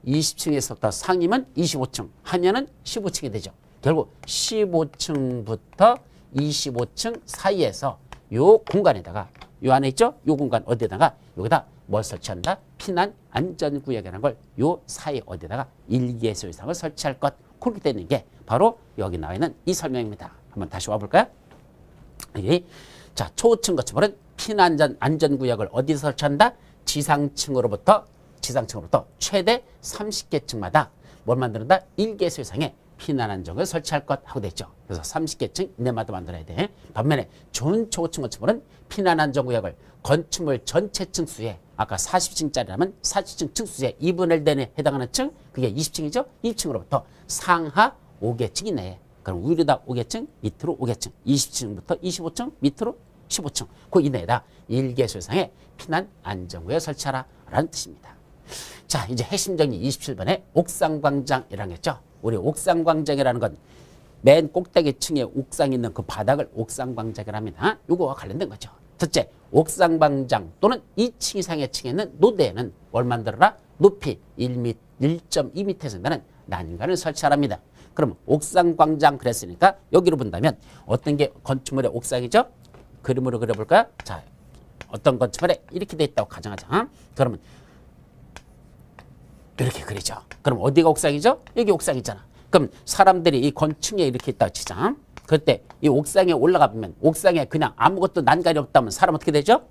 20층에서부터 상이면 25층, 하면은 15층이 되죠. 결국 15층부터 25층 사이에서 요 공간에다가 요 안에 있죠? 요 공간 어디에다가 여기다 뭘 설치한다? 피난 안전구역이라는 걸 요 사이 어디에다가 1개소 이상을 설치할 것. 그렇게 되는 게 바로 여기 나와 있는 이 설명입니다. 한번 다시 와볼까요? 자, 초층 건축물은 피난 안전구역을 어디서 설치한다? 지상층으로부터 최대 30개 층마다 뭘 만드는다? 1개소 이상의 피난 안전구역을 설치할 것 하고 됐죠. 그래서 30개 층 이내마다 만들어야 돼. 반면에 준초고층 건축물은 피난 안전구역을 건축물 전체 층수에 아까 40층짜리라면 40층 층수에 2분의 1 대에 해당하는 층 그게 20층이죠. 20층으로부터 상하 5개 층 이내에 그럼 위로다 5개 층 밑으로 5개 층 20층부터 25층 밑으로 15층 그 이내에다 1개소 이상의 피난 안전구역을 설치하라 라는 뜻입니다. 자, 이제 핵심정리 27번에 옥상광장이라는 게 있죠. 우리 옥상광장이라는 건 맨 꼭대기 층에 옥상이 있는 그 바닥을 옥상광장이라 합니다. 이거와 관련된 거죠. 첫째, 옥상광장 또는 2층 이상의 층에 있는 노대에는 뭘 만들어라? 높이 1.2m에서 나는 난간을 설치하랍니다. 그럼 옥상광장 그랬으니까 여기로 본다면 어떤 게 건축물의 옥상이죠? 그림으로 그려볼까요? 자, 어떤 건축물에 이렇게 돼 있다고 가정하자. 그러면 이렇게 그리죠. 그럼 어디가 옥상이죠? 여기 옥상이잖아. 그럼 사람들이 이 건축에 이렇게 있다고 치자. 그때 이 옥상에 올라가 보면 옥상에 그냥 아무것도 난간이 없다면 사람 어떻게 되죠?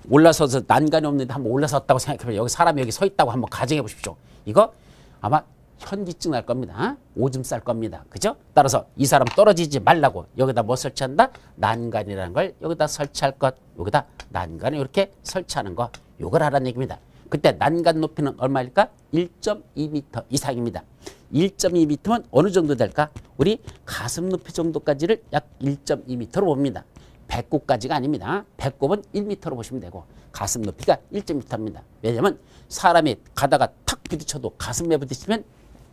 올라서서 난간이 없는데 한번 올라섰다고 생각해보면 여기 사람이 여기 서 있다고 한번 가정해 보십시오. 이거 아마 현기증 날 겁니다. 오줌 쌀 겁니다. 그죠? 따라서 이 사람 떨어지지 말라고 여기다 뭐 설치한다? 난간이라는 걸 여기다 설치할 것. 여기다 난간을 이렇게 설치하는 거. 요걸 하라는 얘기입니다. 그때 난간 높이는 얼마일까? 1.2m 이상입니다. 1.2m면 어느 정도 될까? 우리 가슴 높이 정도까지를 약 1.2m로 봅니다. 배꼽까지가 아닙니다. 배꼽은 1m로 보시면 되고 가슴 높이가 1.2m입니다. 왜냐하면 사람이 가다가 탁 부딪혀도 가슴에 부딪히면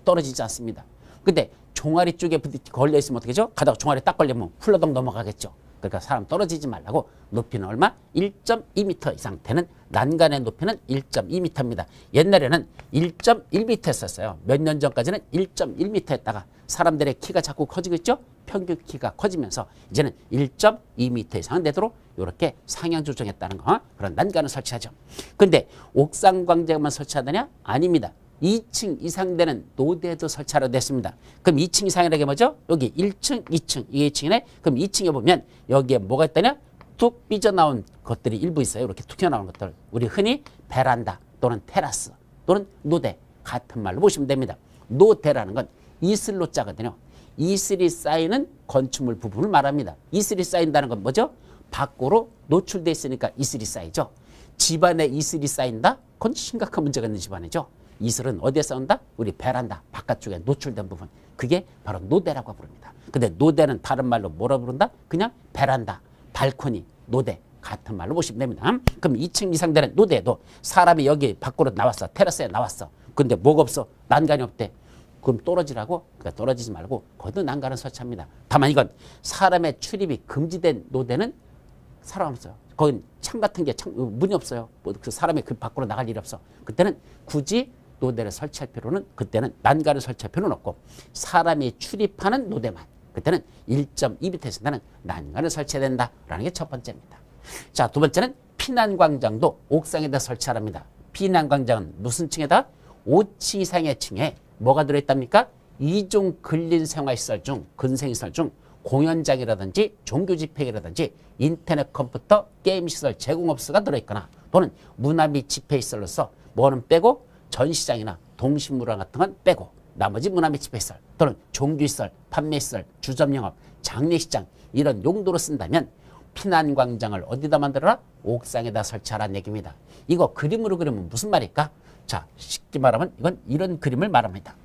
떨어지지 않습니다. 근데 종아리 쪽에 걸려 있으면 어떻게 하죠? 가다가 종아리 딱 걸리면 훌러덩 넘어가겠죠. 그러니까 사람 떨어지지 말라고 높이는 얼마? 1.2m 이상 되는 난간의 높이는 1.2m입니다. 옛날에는 1.1m 했었어요. 몇 년 전까지는 1.1m 했다가 사람들의 키가 자꾸 커지겠죠? 평균 키가 커지면서 이제는 1.2m 이상 되도록 이렇게 상향 조정했다는 거, 그런 난간을 설치하죠. 근데 옥상 광장만 설치하느냐? 아닙니다. 2층 이상 되는 노대도 설치하려 됐습니다. 그럼 2층 이상이라는 게 뭐죠? 여기 1층, 2층, 이게 2층이네. 그럼 2층에 보면 여기에 뭐가 있다냐? 툭 삐져나온 것들이 일부 있어요. 이렇게 툭 튀어나온 것들. 우리 흔히 베란다 또는 테라스 또는 노대 같은 말로 보시면 됩니다. 노대라는 건 이슬로 짜거든요. 이슬이 쌓이는 건축물 부분을 말합니다. 이슬이 쌓인다는 건 뭐죠? 밖으로 노출돼 있으니까 이슬이 쌓이죠. 집안에 이슬이 쌓인다? 그건 심각한 문제가 있는 집안이죠. 이슬은 어디에 쌓인다? 우리 베란다 바깥쪽에 노출된 부분. 그게 바로 노대라고 부릅니다. 근데 노대는 다른 말로 뭐라 부른다? 그냥 베란다, 발코니, 노대 같은 말로 보시면 됩니다. 그럼 2층 이상 되는 노대도 사람이 여기 밖으로 나왔어. 테라스에 나왔어. 근데 뭐가 없어? 난간이 없대. 그럼 떨어지라고? 그러니까 떨어지지 말고 거기도 난간을 설치합니다. 다만 이건 사람의 출입이 금지된 노대는 사람 없어요. 거긴 창 같은 게 문이 없어요. 그 사람이 그 밖으로 나갈 일이 없어. 그때는 굳이 노대를 설치할 필요는, 그때는 난간을 설치할 필요는 없고 사람이 출입하는 노대만 그때는 1.2m에서 나는 난간을 설치해야 된다라는 게 첫 번째입니다. 자, 두 번째는 피난광장도 옥상에다 설치하랍니다. 피난광장은 무슨 층에다? 5층 이상의 층에 뭐가 들어있답니까? 이종 근린생활시설 중, 근생시설 중 공연장이라든지 종교집회라든지 인터넷 컴퓨터 게임시설 제공업소가 들어있거나 또는 문화 및 집회시설로서 뭐는 빼고 전시장이나 동식물원 같은 건 빼고 나머지 문화 및 집회시설 또는 종교시설, 판매시설, 주점영업, 장례식장 이런 용도로 쓴다면 피난광장을 어디다 만들어라? 옥상에다 설치하라는 얘기입니다. 이거 그림으로 그리면 무슨 말일까? 자, 쉽게 말하면 이건 이런 그림을 말합니다.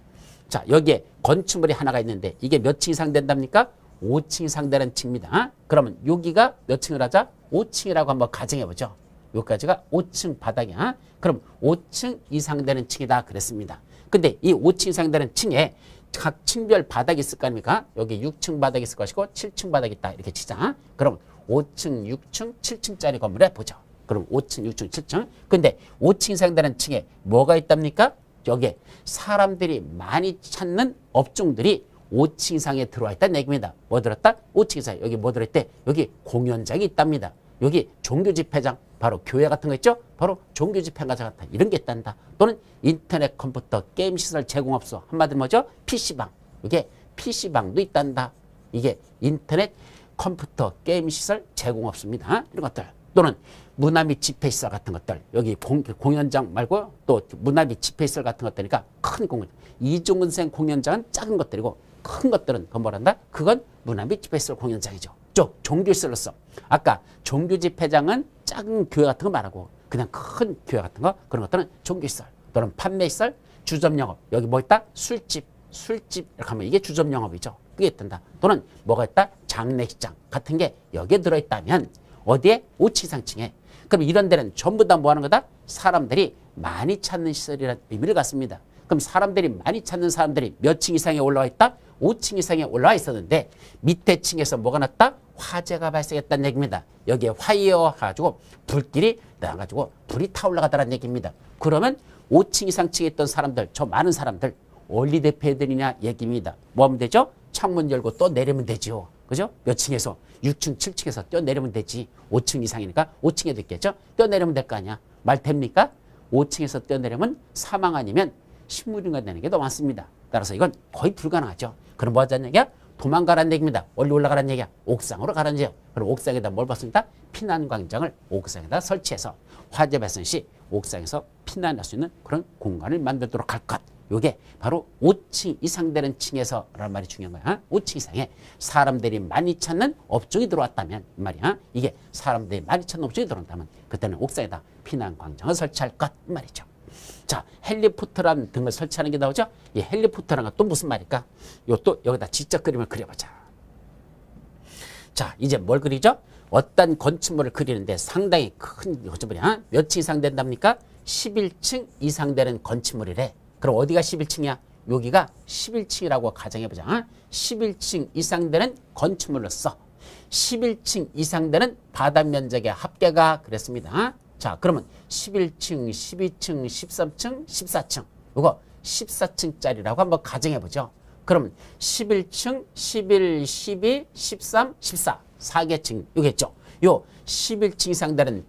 자, 여기에 건축물이 하나가 있는데 이게 몇 층 이상 된답니까? 5층 이상 되는 층입니다. 그러면 여기가 몇 층을 하자? 5층이라고 한번 가정해보죠. 여기까지가 5층 바닥이야. 그럼 5층 이상 되는 층이다 그랬습니다. 근데 이 5층 이상 되는 층에 각 층별 바닥이 있을 거 아닙니까? 여기 6층 바닥이 있을 것이고 7층 바닥이 있다 이렇게 치자. 그럼 5층, 6층, 7층짜리 건물에 보죠. 그럼 5층, 6층, 7층. 근데 5층 이상 되는 층에 뭐가 있답니까? 여기에 사람들이 많이 찾는 업종들이 5층 이상에 들어와 있다는 얘기입니다. 뭐 들었다? 5층 이상. 여기 뭐 들어있대? 여기 공연장이 있답니다. 여기 종교집회장, 바로 교회 같은 거 있죠? 바로 종교집회장 같은 이런 게 있단다. 또는 인터넷 컴퓨터 게임시설 제공업소, 한마디로 뭐죠? PC방. 이게 PC방도 있단다. 이게 인터넷 컴퓨터 게임시설 제공업소입니다. 이런 것들. 또는 문화 및 집회시설 같은 것들. 여기 공연장 말고 또 문화 및 집회시설 같은 것들이니까 큰 공연. 이종근생 공연장은 작은 것들이고 큰 것들은 그건 뭐란다? 그건 문화 및 집회시설 공연장이죠. 쪽 종교시설로서 아까 종교집회장은 작은 교회 같은 거 말하고 그냥 큰 교회 같은 거 그런 것들은 종교시설 또는 판매시설, 주점영업. 여기 뭐 있다? 술집 이렇게 하면 이게 주점영업이죠. 그게 있단다. 또는 뭐가 있다? 장례식장 같은 게 여기에 들어있다면 어디에? 5층 이상층에. 그럼 이런 데는 전부 다 뭐 하는 거다? 사람들이 많이 찾는 시설이라는 의미를 갖습니다. 그럼 사람들이 많이 찾는 사람들이 몇 층 이상에 올라와 있다? 5층 이상에 올라와 있었는데 밑에 층에서 뭐가 났다? 화재가 발생했다는 얘기입니다. 여기에 화이어 가지고 불길이 나가지고 불이 타올라가다는 얘기입니다. 그러면 5층 이상 층에 있던 사람들, 저 많은 사람들 어디 대피해야 되느냐 얘기입니다. 뭐 하면 되죠? 창문 열고 또 내리면 되죠. 그죠? 몇 층에서 6층, 7층에서 뛰어내리면 되지. 5층 이상이니까 5층에도 있겠죠? 뛰어내리면 될 거 아니야. 말 됩니까? 5층에서 뛰어내리면 사망 아니면 식물인간 되는 게 더 많습니다. 따라서 이건 거의 불가능하죠. 그럼 뭐 하자는 얘기야? 도망가라는 얘기입니다. 원리 올라가라는 얘기야. 옥상으로 가라는 얘기야. 그럼 옥상에다 뭘 봤습니다? 피난광장을 옥상에다 설치해서 화재 발생 시 옥상에서 피난할 수 있는 그런 공간을 만들도록 할 것. 요게 바로 5층 이상 되는 층에서라는 말이 중요한 거야. 5층 이상에 사람들이 많이 찾는 업종이 들어왔다면 이 말이야. 이게 사람들이 많이 찾는 업종이 들어온다면 그때는 옥상에다 피난 광장을 설치할 것 말이죠. 자, 헬리포터라는 등을 설치하는 게 나오죠. 이 헬리포터라는 건 또 무슨 말일까? 또 여기다 지적 그림을 그려보자. 자, 이제 뭘 그리죠? 어떤 건축물을 그리는데 상당히 큰 뭐냐? 몇 층 이상 된답니까? 11층 이상 되는 건축물이래. 그럼 어디가 11층이야? 여기가 11층이라고 가정해보자. 11층 이상 되는 건축물로서 11층 이상 되는 바닥 면적의 합계가 그랬습니다. 자, 그러면 11층, 12층, 13층, 14층. 이거 14층짜리라고 한번 가정해보죠. 그럼 11층, 11, 12, 13, 14. 4개 층, 이겠죠. 요 11층 이상 되는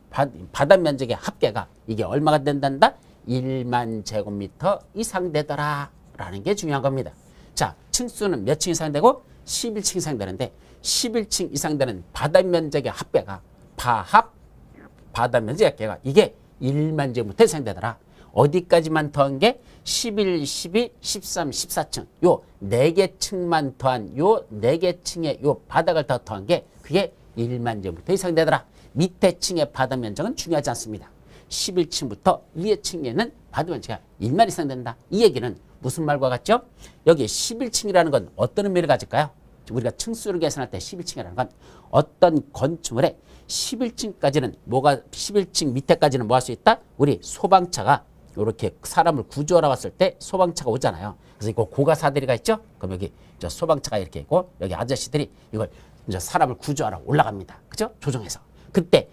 바닥 면적의 합계가 이게 얼마가 된단다? 1만 제곱미터 이상 되더라. 라는 게 중요한 겁니다. 자, 층수는 몇 층 이상 되고 11층 이상 되는데 11층 이상 되는 바닥 면적의 합계가 바닥 면적의 합계가 이게 1만 제곱미터 이상 되더라. 어디까지만 더한 게 11, 12, 13, 14층 요 4개 층만 더한 요 4개 층의 요 바닥을 더한 게 그게 1만 제곱미터 이상 되더라. 밑에 층의 바닥 면적은 중요하지 않습니다. 11층부터 위에 층에는 바닥 면적이 1만 이상 된다. 이 얘기는 무슨 말과 같죠? 여기 11층이라는 건 어떤 의미를 가질까요? 우리가 층수를 계산할 때 11층이라는 건 어떤 건축물에 11층까지는 11층 밑에까지는 뭐 할 수 있다? 우리 소방차가 이렇게 사람을 구조하러 왔을 때 소방차가 오잖아요. 그래서 이거 고가사다리가 있죠? 그럼 여기 저 소방차가 이렇게 있고 여기 아저씨들이 이걸 이제 사람을 구조하러 올라갑니다. 그죠? 조정해서. 그때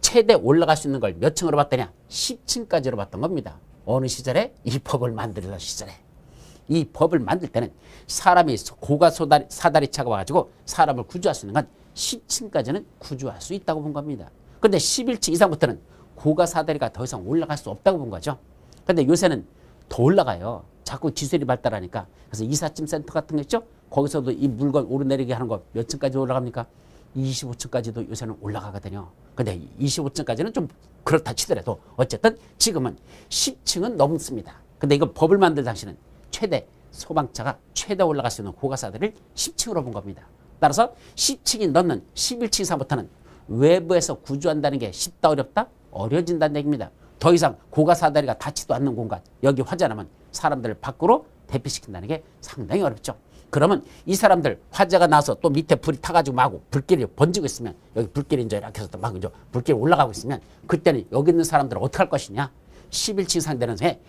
최대 올라갈 수 있는 걸 몇 층으로 봤더냐? 10층까지로 봤던 겁니다. 어느 시절에? 이 법을 만들던 시절에. 이 법을 만들 때는 사람이 고가사다리차가 와가지고 사람을 구조할 수 있는 건 10층까지는 구조할 수 있다고 본 겁니다. 그런데 11층 이상부터는 고가사다리가 더 이상 올라갈 수 없다고 본 거죠. 근데 요새는 더 올라가요. 자꾸 기술이 발달하니까. 그래서 이삿짐 센터 같은 거 있죠? 거기서도 이 물건 오르내리게 하는 거 몇 층까지 올라갑니까? 25층까지도 요새는 올라가거든요. 근데 25층까지는 좀 그렇다 치더라도 어쨌든 지금은 10층은 넘습니다. 근데 이거 법을 만들 당시는 최대 소방차가 최대 올라갈 수 있는 고가사다리를 10층으로 본 겁니다. 따라서 10층이 넘는 11층 이상부터는 외부에서 구조한다는 게 쉽다 어렵다? 어려진다는 얘기입니다. 더 이상 고가사다리가 닿지도 않는 공간, 여기 화재 나면 사람들을 밖으로 대피시킨다는 게 상당히 어렵죠. 그러면 이 사람들 화재가 나서 또 밑에 불이 타가지고 마구 불길이 번지고 있으면 여기 불길이 이제 이렇게 해서 막 이제 불길이 올라가고 있으면 그때는 여기 있는 사람들은 어떻게 할 것이냐? 11층 이상 되는 새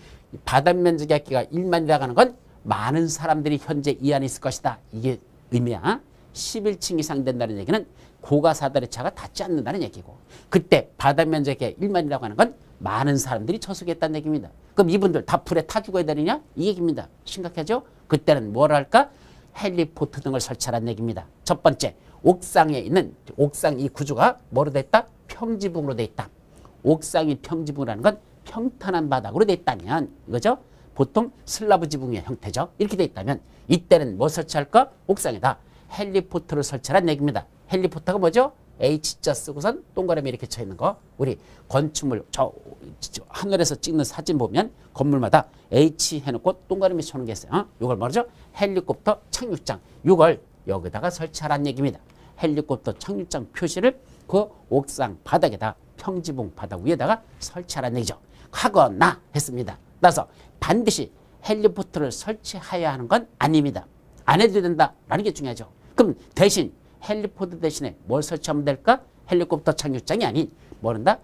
바닥 면적의 합계가 1만이라고 하는 건 많은 사람들이 현재 이 안에 있을 것이다. 이게 의미야. 11층 이상 된다는 얘기는 고가사다리차가 닿지 않는다는 얘기고 그때 바닥 면적의 1만이라고 하는 건 많은 사람들이 처수겠다는 얘기입니다. 그럼 이분들 다 불에 타 죽어야 되느냐? 이 얘기입니다. 심각하죠? 그때는 뭘 할까? 헬리포트 등을 설치하라는 얘기입니다. 첫 번째, 옥상에 있는 옥상 이 구조가 뭐로 돼 있다? 평지붕으로 돼 있다. 옥상이 평지붕이라는 건 평탄한 바닥으로 돼 있다면 이거죠? 보통 슬라브 지붕의 형태죠. 이렇게 돼 있다면 이때는 뭐 설치할까? 옥상에다 헬리포트를 설치하라는 얘기입니다. 헬리포트가 뭐죠? H자 쓰고선 동그라미 이렇게 쳐 있는 거. 우리 건축물 저 하늘에서 찍는 사진 보면 건물마다 H 해놓고 동그라미 쳐는 게 있어요. 이걸 뭐죠? 헬리콥터 착륙장. 이걸 여기다가 설치하라는 얘기입니다. 헬리콥터 착륙장 표시를 그 옥상 바닥에다 평지붕 바닥 위에다가 설치하라는 얘기죠. 하거나 했습니다. 따라서 반드시 헬리포트를 설치해야 하는 건 아닙니다. 안 해도 된다라는 게 중요하죠. 그럼 대신 헬리포트 대신에 뭘 설치하면 될까? 헬리콥터 착륙장이 아닌 뭐른다?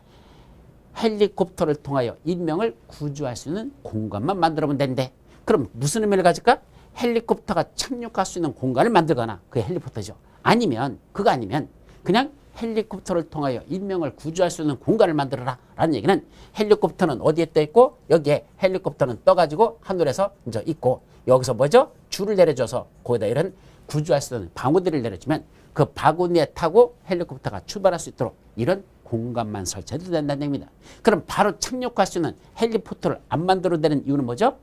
헬리콥터를 통하여 인명을 구조할 수 있는 공간만 만들어보면 된대. 그럼 무슨 의미를 가질까? 헬리콥터가 착륙할 수 있는 공간을 만들거나 그게 헬리포터죠. 아니면 그거 아니면 그냥 헬리콥터를 통하여 인명을 구조할 수 있는 공간을 만들어라 라는 얘기는 헬리콥터는 어디에 떠 있고 여기에 헬리콥터는 떠가지고 하늘에서 이제 있고 여기서 뭐죠? 줄을 내려줘서 거기다 이런 구조할 수 있는 바구니를 내려주면 그 바구니에 타고 헬리콥터가 출발할 수 있도록 이런 공간만 설치해도 된다는 얘기입니다. 그럼 바로 착륙할 수 있는 헬리포터를 안 만들어도 되는 이유는 뭐죠?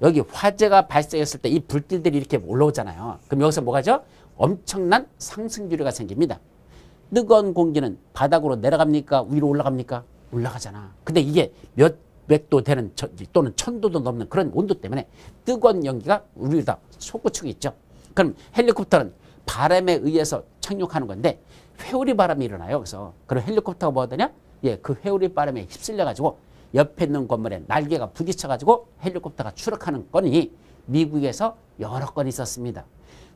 여기 화재가 발생했을 때 이 불길들이 이렇게 올라오잖아요. 그럼 여기서 뭐가죠? 엄청난 상승주류가 생깁니다. 뜨거운 공기는 바닥으로 내려갑니까? 위로 올라갑니까? 올라가잖아. 근데 이게 몇백도 되는 또는 1000도도 넘는 그런 온도 때문에 뜨거운 연기가 우리다 솟구치고 있죠. 그럼 헬리콥터는 바람에 의해서 착륙하는 건데 회오리 바람이 일어나요. 그래서 그럼 헬리콥터가 뭐 하더냐? 예, 그 회오리 바람에 휩쓸려 가지고 옆에 있는 건물에 날개가 부딪혀 가지고 헬리콥터가 추락하는 건이 미국에서 여러 건 있었습니다.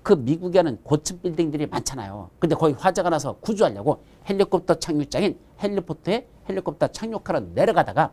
그 미국에는 고층 빌딩들이 많잖아요. 근데 거기 화재가 나서 구조하려고 헬리콥터 착륙장인 헬리포트에 헬리콥터 착륙하러 내려가다가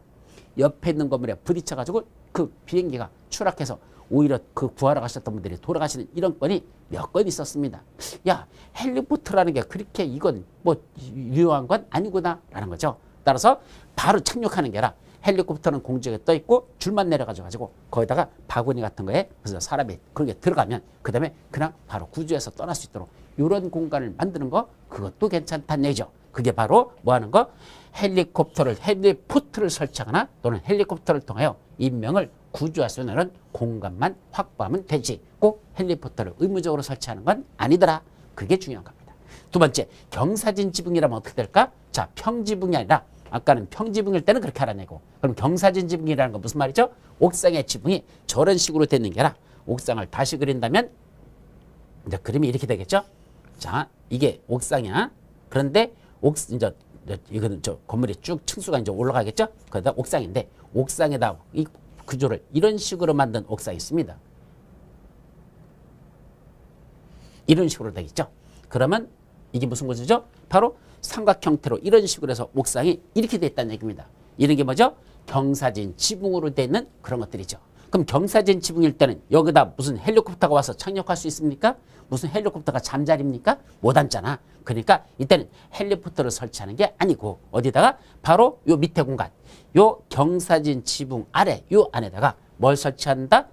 옆에 있는 건물에 부딪혀 가지고 그 비행기가 추락해서 오히려 그 구하러 가셨던 분들이 돌아가시는 이런 건이 몇 건 있었습니다. 야, 헬리포트라는 게 그렇게 이건 뭐 유용한 건 아니구나 라는 거죠. 따라서 바로 착륙하는 게 아니라 헬리콥터는 공중에 떠 있고 줄만 내려가지고 거기다가 바구니 같은 거에 그래서 사람이 그런 게 들어가면 그 다음에 그냥 바로 구조해서 떠날 수 있도록 이런 공간을 만드는 거 그것도 괜찮다는 얘기죠. 그게 바로 뭐 하는 거? 헬리포트를 설치하거나 또는 헬리콥터를 통하여 인명을 구조할 수 있는 공간만 확보하면 되지. 꼭 헬리포터를 의무적으로 설치하는 건 아니더라. 그게 중요한 겁니다. 두 번째, 경사진 지붕이라면 어떻게 될까? 자, 평지붕이 아니라 아까는 평지붕일 때는 그렇게 하라는 얘기고 그럼 경사진 지붕이라는 건 무슨 말이죠? 옥상의 지붕이 저런 식으로 되는 게 아니라 옥상을 다시 그린다면 이제 그림이 이렇게 되겠죠? 자, 이게 옥상이야. 그런데 이제 이거는 저 건물이 쭉 층수가 이제 올라가겠죠? 그러다 옥상인데 옥상에다 이 구조를 이런 식으로 만든 옥상이 있습니다. 이런 식으로 되겠죠? 그러면 이게 무슨 구조죠? 바로 삼각 형태로 이런 식으로 해서 옥상이 이렇게 돼 있다는 얘기입니다. 이런 게 뭐죠? 경사진 지붕으로 돼 있는 그런 것들이죠. 그럼 경사진 지붕일 때는 여기다 무슨 헬리콥터가 와서 착륙할 수 있습니까? 무슨 헬리콥터가 잠자리입니까? 못 앉잖아. 그러니까 이때는 헬리콥터를 설치하는 게 아니고 어디다가 바로 요 밑에 공간, 요 경사진 지붕 아래 요 안에다가 뭘 설치한다?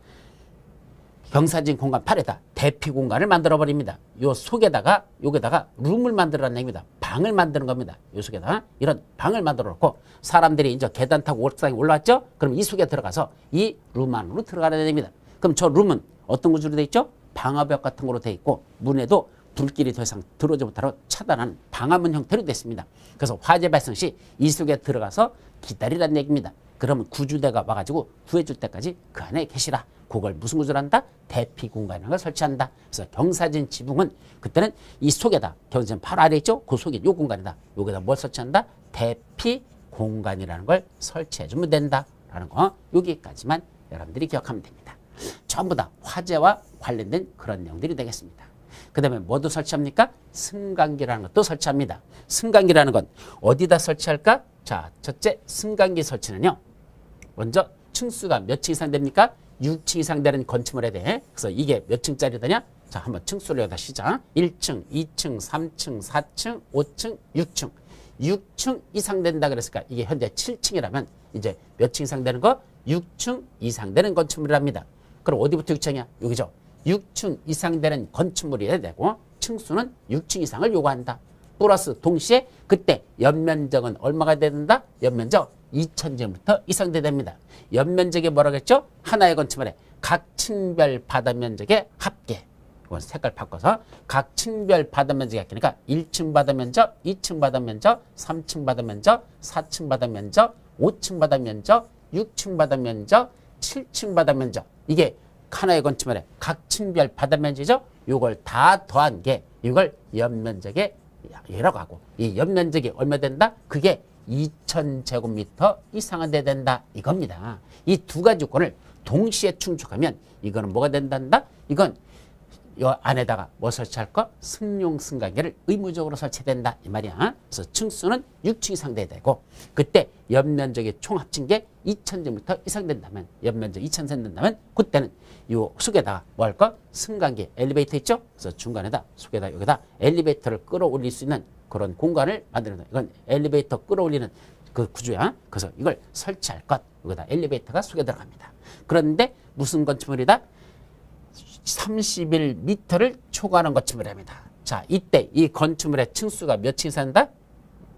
경사진 공간 8에다 대피 공간을 만들어 버립니다. 요 속에다가 여기다가 룸을 만들어라는 얘기입니다. 방을 만드는 겁니다. 요 속에다가 이런 방을 만들어 놓고 사람들이 이제 계단 타고 옥상에 올라왔죠? 그럼 이 속에 들어가서 이 룸 안으로 들어가야 됩니다. 그럼 저 룸은 어떤 구조로 되어 있죠? 방화벽 같은 거로 되어 있고 문에도 불길이 더 이상 들어오지 못하도록 차단하는 방화문 형태로 됐습니다. 그래서 화재 발생 시 이 속에 들어가서 기다리라는 얘기입니다. 그러면 구조대가 와가지고 구해줄 때까지 그 안에 계시라. 그걸 무슨 구조를 한다? 대피 공간이라는 걸 설치한다. 그래서 경사진 지붕은 그때는 이 속에다 경사진 바로 아래 있죠? 그 속에 요 공간이다. 여기다 뭘 설치한다? 대피 공간이라는 걸 설치해주면 된다라는 거. 여기까지만 여러분들이 기억하면 됩니다. 전부 다 화재와 관련된 그런 내용들이 되겠습니다. 그 다음에 뭐도 설치합니까? 승강기라는 것도 설치합니다. 승강기라는 건 어디다 설치할까? 자, 첫째 승강기 설치는요. 먼저 층수가 몇 층 이상 됩니까? 6층 이상 되는 건축물에 대해. 그래서 이게 몇 층짜리더냐? 자, 한번 층수를 여기다 시작. 1층, 2층, 3층, 4층, 5층, 6층. 6층 이상 된다 그랬을까? 이게 현재 7층이라면 이제 몇 층 이상 되는 거? 6층 이상 되는 건축물이랍니다. 그럼 어디부터 6층이야? 여기죠. 6층 이상 되는 건축물이 되고 층수는 6층 이상을 요구한다. 플러스 동시에 그때 연면적은 얼마가 돼야 된다? 연면적 2000제곱미터 이상 돼야 됩니다. 연면적이 뭐라고 했죠? 하나의 건축물에 각 층별 바다 면적의 합계. 이건 색깔 바꿔서 각 층별 바다 면적이 합계니까 1층 바다 면적, 2층 바다 면적, 3층 바다 면적, 4층 바다 면적, 5층 바다 면적, 6층 바다 면적, 7층 바다 면적. 이게 하나의 건축물에 각 층별 바다 면적이죠. 이걸 다 더한 게 이걸 연면적의 얘라고 하고 이 연면적이 얼마 된다? 그게 2000제곱미터 이상은 돼야 된다 이겁니다. 이 두 가지 조건을 동시에 충족하면 이거는 뭐가 된단다? 이건 이 안에다가 뭐 설치할 거? 승용 승강기를 의무적으로 설치된다 이 말이야. 그래서 층수는 6층 이상 돼야 되고 그때 연면적이 총 합친 게 2000제곱미터 이상 된다면 연면적 2000 된다면 그때는 이 속에다가 뭐 할 거? 승강기 엘리베이터 있죠? 그래서 중간에다 속에다 여기다 엘리베이터를 끌어올릴 수 있는 그런 공간을 만드는 거야. 이건 엘리베이터 끌어올리는 그 구조야. 그래서 이걸 설치할 것 여기다 엘리베이터가 속에 들어갑니다. 그런데 무슨 건축물이다? 31m를 초과하는 건축물입니다. 자, 이때 이 건축물의 층수가 몇 층 이상이다?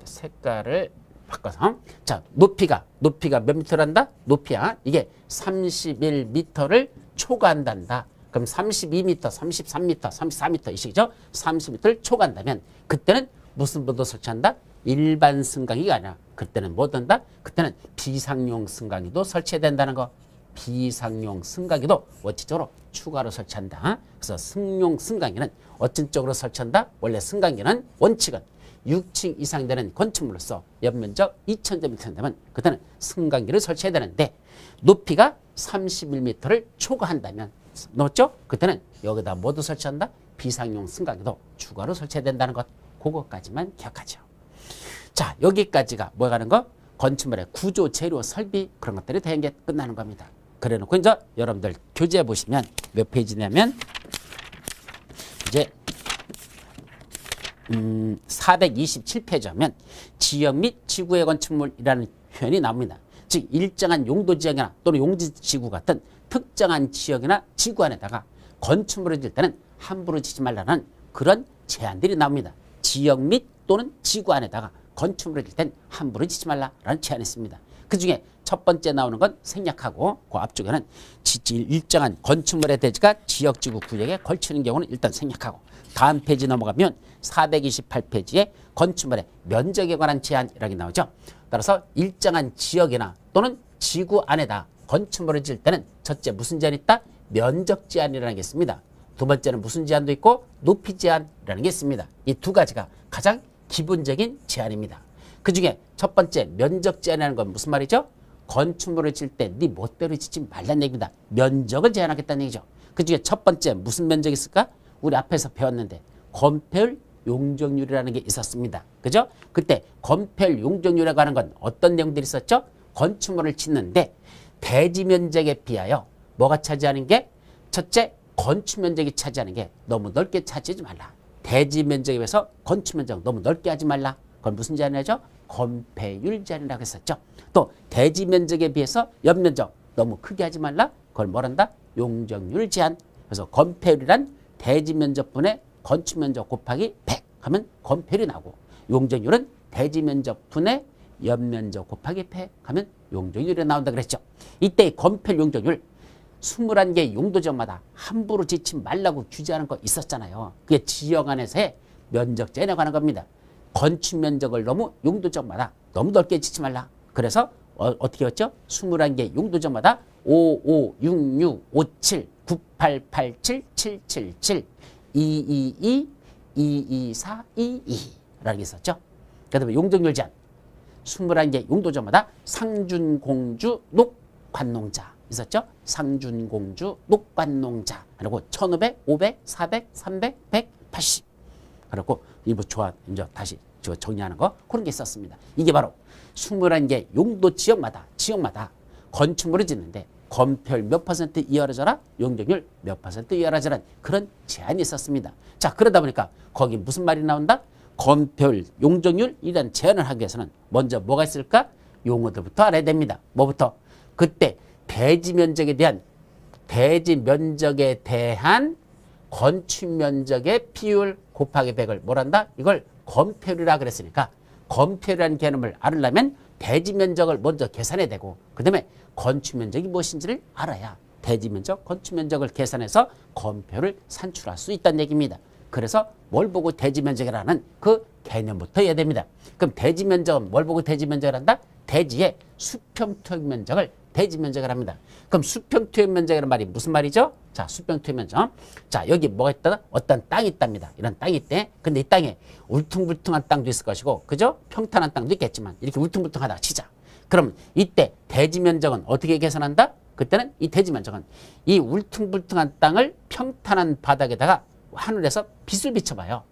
색깔을 바꿔서 자, 높이가 몇 미터란다? 높이야. 이게 31m를 초과한단다. 그럼 32m, 33m, 34m 이 식이죠? 30m를 초과한다면 그때는 무슨 분도 설치한다? 일반 승강기가 아니라 그때는 뭐 된다? 그때는 비상용 승강기도 설치해야 된다는 거. 비상용 승강기도 원칙적으로 추가로 설치한다. 그래서 승용 승강기는 어떤 쪽으로 설치한다? 원래 승강기는 원칙은 6층 이상 되는 건축물로서 연면적 2000제곱미터 되면 그때는 승강기를 설치해야 되는데 높이가 31m를 초과한다면 넘었죠? 그때는 여기다 뭐도 설치한다? 비상용 승강기도 추가로 설치해야 된다는 것. 그것까지만 기억하죠. 자, 여기까지가 뭐 가는 거? 건축물의 구조, 재료, 설비 그런 것들이 되는 게 끝나는 겁니다. 그래 놓고 이제 여러분들 교재에 보시면 몇 페이지냐면 이제 427페이지 하면 지역 및 지구의 건축물이라는 표현이 나옵니다. 즉 일정한 용도 지역이나 또는 용지 지구 같은 특정한 지역이나 지구 안에다가 건축물을 지을 때는 함부로 짓지 말라는 그런 제한들이 나옵니다. 지역 및 또는 지구 안에다가 건축물을 지을 땐 함부로 짓지 말라라는 제한이 있습니다. 그 중에 첫 번째 나오는 건 생략하고 그 앞쪽에는 일정한 건축물의 대지가 지역지구 구역에 걸치는 경우는 일단 생략하고 다음 페이지 넘어가면 428페이지에 건축물의 면적에 관한 제한이라고 나오죠. 따라서 일정한 지역이나 또는 지구 안에다 건축물을 지을 때는 첫째 무슨 제한이 있다? 면적 제한이라는 게 있습니다. 두 번째는 무슨 제한도 있고 높이 제한이라는 게 있습니다. 이 두 가지가 가장 기본적인 제한입니다. 그 중에 첫 번째 면적 제한이라는 건 무슨 말이죠? 건축물을 지을 때 네 멋대로 짓지 말라는 얘기입니다. 면적을 제한하겠다는 얘기죠. 그 중에 첫 번째 무슨 면적이 있을까? 우리 앞에서 배웠는데 건폐율 용적률이라는 게 있었습니다. 그죠? 그때 건폐율 용적률이라고 하는 건 어떤 내용들이 있었죠? 건축물을 짓는데 대지 면적에 비하여 뭐가 차지하는 게 첫째 건축 면적이 차지하는 게 너무 넓게 차지하지 말라. 대지 면적에 비해서 건축 면적 너무 넓게 하지 말라. 그건 무슨 제한이죠? 건폐율 제한이라고 했었죠. 또 대지 면적에 비해서 연면적 너무 크게 하지 말라. 그걸 뭐란다? 용적률 제한. 그래서 건폐율이란 대지 면적분의 건축 면적 곱하기 100 하면 건폐율이 나오고 용적률은 대지 면적분의 연면적 곱하기 100 하면 용적률이 나온다 그랬죠. 이때 건폐율 용적률 21개 용도지역마다 함부로 짓지 말라고 규제하는 거 있었잖아요. 그게 지역 안에서의 면적 제한에 관한 겁니다. 건축 면적을 너무 용도지역마다 너무 넓게 짓지 말라. 그래서 어떻게 했죠? 21개 용도지역마다 55, 66, 57, 9887, 777, 222, 224, 22라는 게 있었죠. 그 다음에 용적률 제한 21개 용도지역마다 상준공주 녹관농자 있었죠. 상준공주 녹관농자 그리고 1500, 500, 400, 300, 100, 80 그리고 일부 조합 이제 다시 정리하는 거 그런 게 있었습니다. 이게 바로 21개 용도 지역마다 건축물을 짓는데 건폐율 몇 퍼센트 이하라져라 용적률 몇 퍼센트 이하라져라 그런 제한이 있었습니다. 자 그러다 보니까 거기 무슨 말이 나온다? 건폐율 용적률 이런 제한을 하기 위해서는 먼저 뭐가 있을까? 용어들부터 알아야 됩니다. 뭐부터? 그때 대지 면적에 대한 건축 면적의 비율 곱하기 100을 뭐란다? 이걸 건폐율이라 그랬으니까 건폐율이라는 개념을 알으려면 대지 면적을 먼저 계산해야 되고 그 다음에 건축 면적이 무엇인지를 알아야 대지 면적, 건축 면적을 계산해서 건폐율을 산출할 수 있다는 얘기입니다. 그래서 뭘 보고 대지 면적이라는 그 개념부터 해야 됩니다. 그럼 대지 면적은 뭘 보고 대지 면적을 한다? 대지의 수평 토익 면적을 대지 면적을 합니다. 그럼 수평 토익 면적이라는 말이 무슨 말이죠? 자, 수평 토익 면적. 자, 여기 뭐가 있다? 어떤 땅이 있답니다. 이런 땅이 있대. 근데 이 땅에 울퉁불퉁한 땅도 있을 것이고, 그죠? 평탄한 땅도 있겠지만 이렇게 울퉁불퉁하다 치자. 그럼 이때 대지 면적은 어떻게 계산한다? 그때는 이 대지 면적은 이 울퉁불퉁한 땅을 평탄한 바닥에다가 하늘에서 빛을 비춰봐요.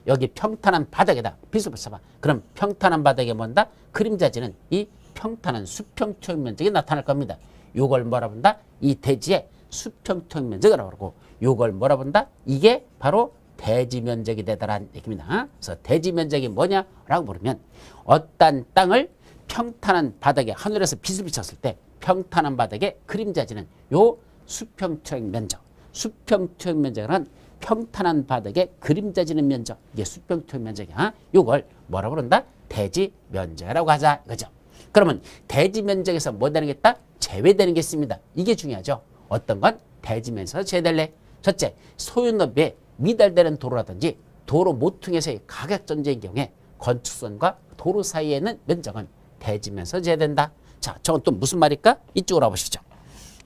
여기 평탄한 바닥에다 빛을 비춰봐. 그럼 평탄한 바닥에 뭔다? 그림자지는 이 평탄한 수평 토익 면적이 나타날 겁니다. 요걸 뭐라 본다? 이 대지의 수평 토익 면적이라고 그러고 요걸 뭐라 본다? 이게 바로 대지 면적이 되더란 얘기입니다. 그래서 대지 면적이 뭐냐라고 물으면 어떤 땅을 평탄한 바닥에 하늘에서 빛을 비쳤을 때 평탄한 바닥에 그림자지는 요 수평 토익 면적. 수평 토익 면적은 평탄한 바닥에 그림자지는 면적. 이게 수평 토익 면적이야. 요걸 뭐라 부른다? 대지 면적이라고 하자 이거죠. 그러면 대지 면적에서 뭐 되는 게 있다? 제외되는 게 있습니다. 이게 중요하죠. 어떤 건 대지 면적에서 제외될래? 첫째, 소유 너비에 미달되는 도로라든지 도로 모퉁이에서의 가격 전제인 경우에 건축선과 도로 사이에 있는 면적은 대지 면적에서 제외된다. 자, 저건 또 무슨 말일까? 이쪽으로 와보시죠.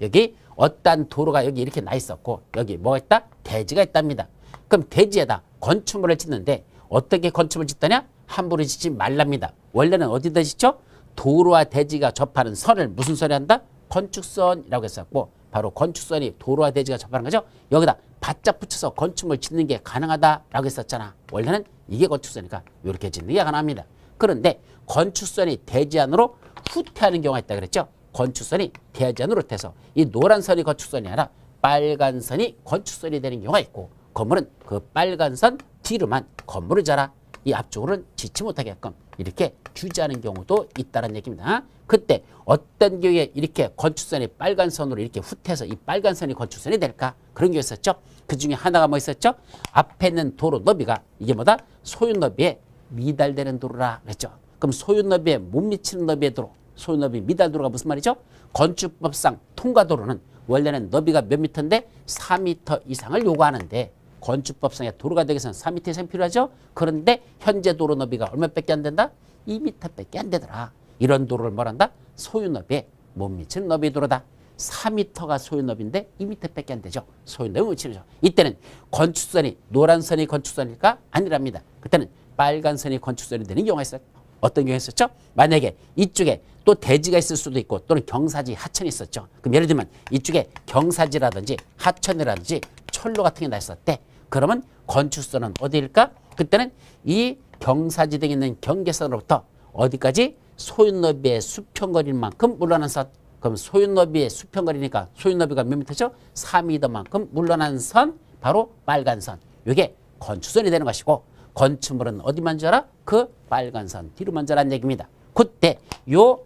여기 어떤 도로가 여기 이렇게 나 있었고 여기 뭐가 있다? 대지가 있답니다. 그럼 대지에다 건축물을 짓는데 어떻게 건축물을 짓더냐? 함부로 짓지 말랍니다. 원래는 어디다 짓죠? 도로와 대지가 접하는 선을 무슨 선이 한다? 건축선이라고 했었고 바로 건축선이 도로와 대지가 접하는 거죠. 여기다 바짝 붙여서 건축물 짓는 게 가능하다라고 했었잖아. 원래는 이게 건축선이니까 이렇게 짓는 게 가능합니다. 그런데 건축선이 대지 안으로 후퇴하는 경우가 있다 그랬죠. 건축선이 대지 안으로 후퇴해서 이 노란 선이 건축선이 아니라 빨간 선이 건축선이 되는 경우가 있고 건물은 그 빨간 선 뒤로만 건물을 자라 이 앞쪽으로는 짓지 못하게끔 이렇게 규제하는 경우도 있다는 얘기입니다. 그때 어떤 경우에 이렇게 건축선이 빨간 선으로 이렇게 후퇴해서 이 빨간 선이 건축선이 될까? 그런 게 있었죠. 그 중에 하나가 뭐 있었죠? 앞에 있는 도로 너비가 이게 뭐다? 소유 너비에 미달되는 도로라 그랬죠. 그럼 소유 너비에 못 미치는 너비의 도로, 소유 너비 미달 도로가 무슨 말이죠? 건축법상 통과도로는 원래는 너비가 몇 미터인데 4미터 이상을 요구하는데 건축법상의 도로가 되기 위해서는 4m 이상 필요하죠. 그런데 현재 도로 너비가 얼마밖에 안 된다? 2m밖에 안 되더라. 이런 도로를 뭐란다? 소유 너비에 못 미치는 너비 도로다. 4m가 소유 너비인데 2m밖에 안 되죠. 소유 너비 못 미치는 거죠. 이때는 건축선이 노란 선이 건축선일까? 아니랍니다. 그때는 빨간 선이 건축선이 되는 경우가 있어요. 어떤 경우가 있었죠? 만약에 이쪽에 또 대지가 있을 수도 있고 또는 경사지, 하천이 있었죠. 그럼 예를 들면 이쪽에 경사지라든지 하천이라든지 철로 같은 게 나 있었대. 그러면 건축선은 어디일까? 그때는 이 경사지 등에 있는 경계선으로부터 어디까지? 소유너비의 수평거리인 만큼 물러난 선. 그럼 소유너비의 수평거리니까 소유너비가 몇 미터죠? 4m만큼 물러난 선, 바로 빨간 선. 이게 건축선이 되는 것이고 건축물은 어디만 자라? 그 빨간 선 뒤로만 자라는 얘기입니다. 그때 요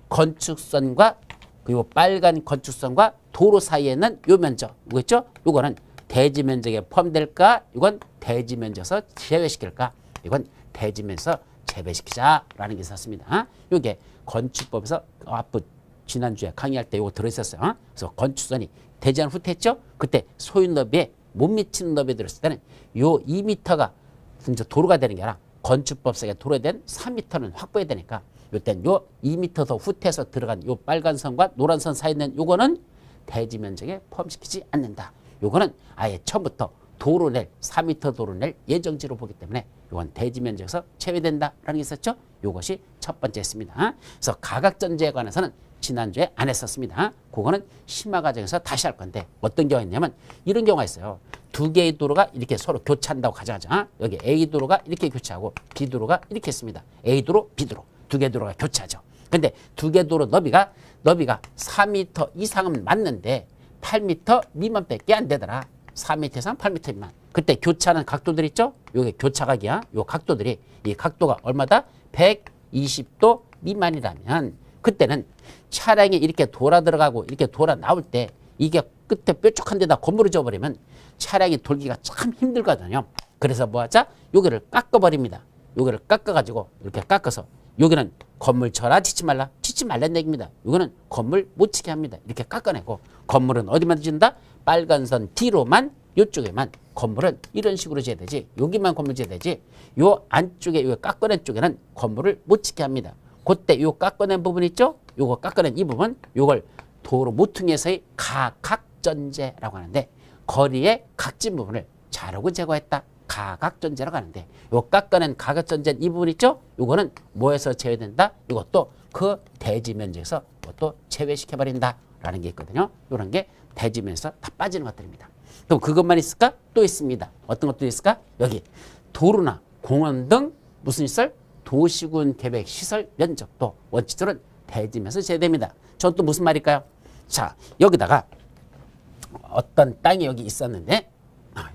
건축선과 그리고 빨간 건축선과 도로 사이에는 요 면적, 뭐겠죠? 요거는 대지 면적에 포함될까? 이건 대지 면적에서 제외시킬까? 이건 대지 면적에서 제외시키자라는 게 있었습니다. 이게 건축법에서 앞부 지난주에 강의할 때 이거 들어있었어요. 그래서 건축선이 대지 안 후퇴했죠? 그때 소유 너비에 못 미치는 너비에 들었을 때는 요 2m가 도로가 되는 게 아니라 건축법상의 도로에 대한 3m는 확보해야 되니까 요땐 요 2m 더 후퇴해서 들어간 요 빨간 선과 노란 선 사이에 있는 요거는 대지 면적에 포함시키지 않는다. 요거는 아예 처음부터 도로 낼 4m 도로 낼 예정지로 보기 때문에 요건 대지 면적에서 제외된다라는 게 있었죠. 요것이 첫 번째였습니다. 그래서 가각전제에 관해서는 지난주에 안 했었습니다. 그거는 심화 과정에서 다시 할 건데 어떤 경우가 있냐면 이런 경우가 있어요. 두 개의 도로가 이렇게 서로 교차한다고 가정하자. 여기 A 도로가 이렇게 교차하고 B 도로가 이렇게 있습니다. A 도로, B 도로. 두 개의 도로가 교차하죠. 근데 두 개의 도로 너비가 4m 이상은 맞는데 8m 미만밖에 안 되더라. 4m 이상 8m 미만. 그때 교차하는 각도들 있죠? 요게 교차각이야. 요 각도들이 이 각도가 얼마다? 120도 미만이라면 그때는 차량이 이렇게 돌아 들어가고 이렇게 돌아 나올 때 이게 끝에 뾰족한 데다 건물을 줘버리면 차량이 돌기가 참 힘들거든요. 그래서 뭐 하자? 여기를 깎아버립니다. 여기를 깎아가지고 이렇게 깎아서 여기는 건물 쳐라 짓지 말라. 짓지 말라는 얘기입니다. 이거는 건물 못 치게 합니다. 이렇게 깎아내고 건물은 어디만 짓는다? 빨간 선 뒤로만 이쪽에만 건물은 이런 식으로 지어야 되지. 여기만 건물 지어야 되지. 요 안쪽에 요 깎아낸 쪽에는 건물을 못 짓게 합니다. 그때 요 깎아낸 부분 있죠? 요거 깎아낸 이 부분 요걸 도로 모퉁이에서의 가각전제라고 하는데 거리의 각진 부분을 자르고 제거했다. 가각전제라고 하는데 요 깎아낸 가각전제 이 부분 있죠? 요거는 뭐에서 제외된다? 이것도 그 대지면적에서 이것도 제외시켜버린다 라는 게 있거든요. 요런 게 대지면에서 다 빠지는 것들입니다. 그럼 그것만 있을까? 또 있습니다. 어떤 것도 있을까? 여기 도로나 공원 등 무슨 시설? 도시군 계획 시설 면적도 원칙적으로는 대지면에서 제외됩니다. 전 또 무슨 말일까요? 자, 여기다가 어떤 땅이 여기 있었는데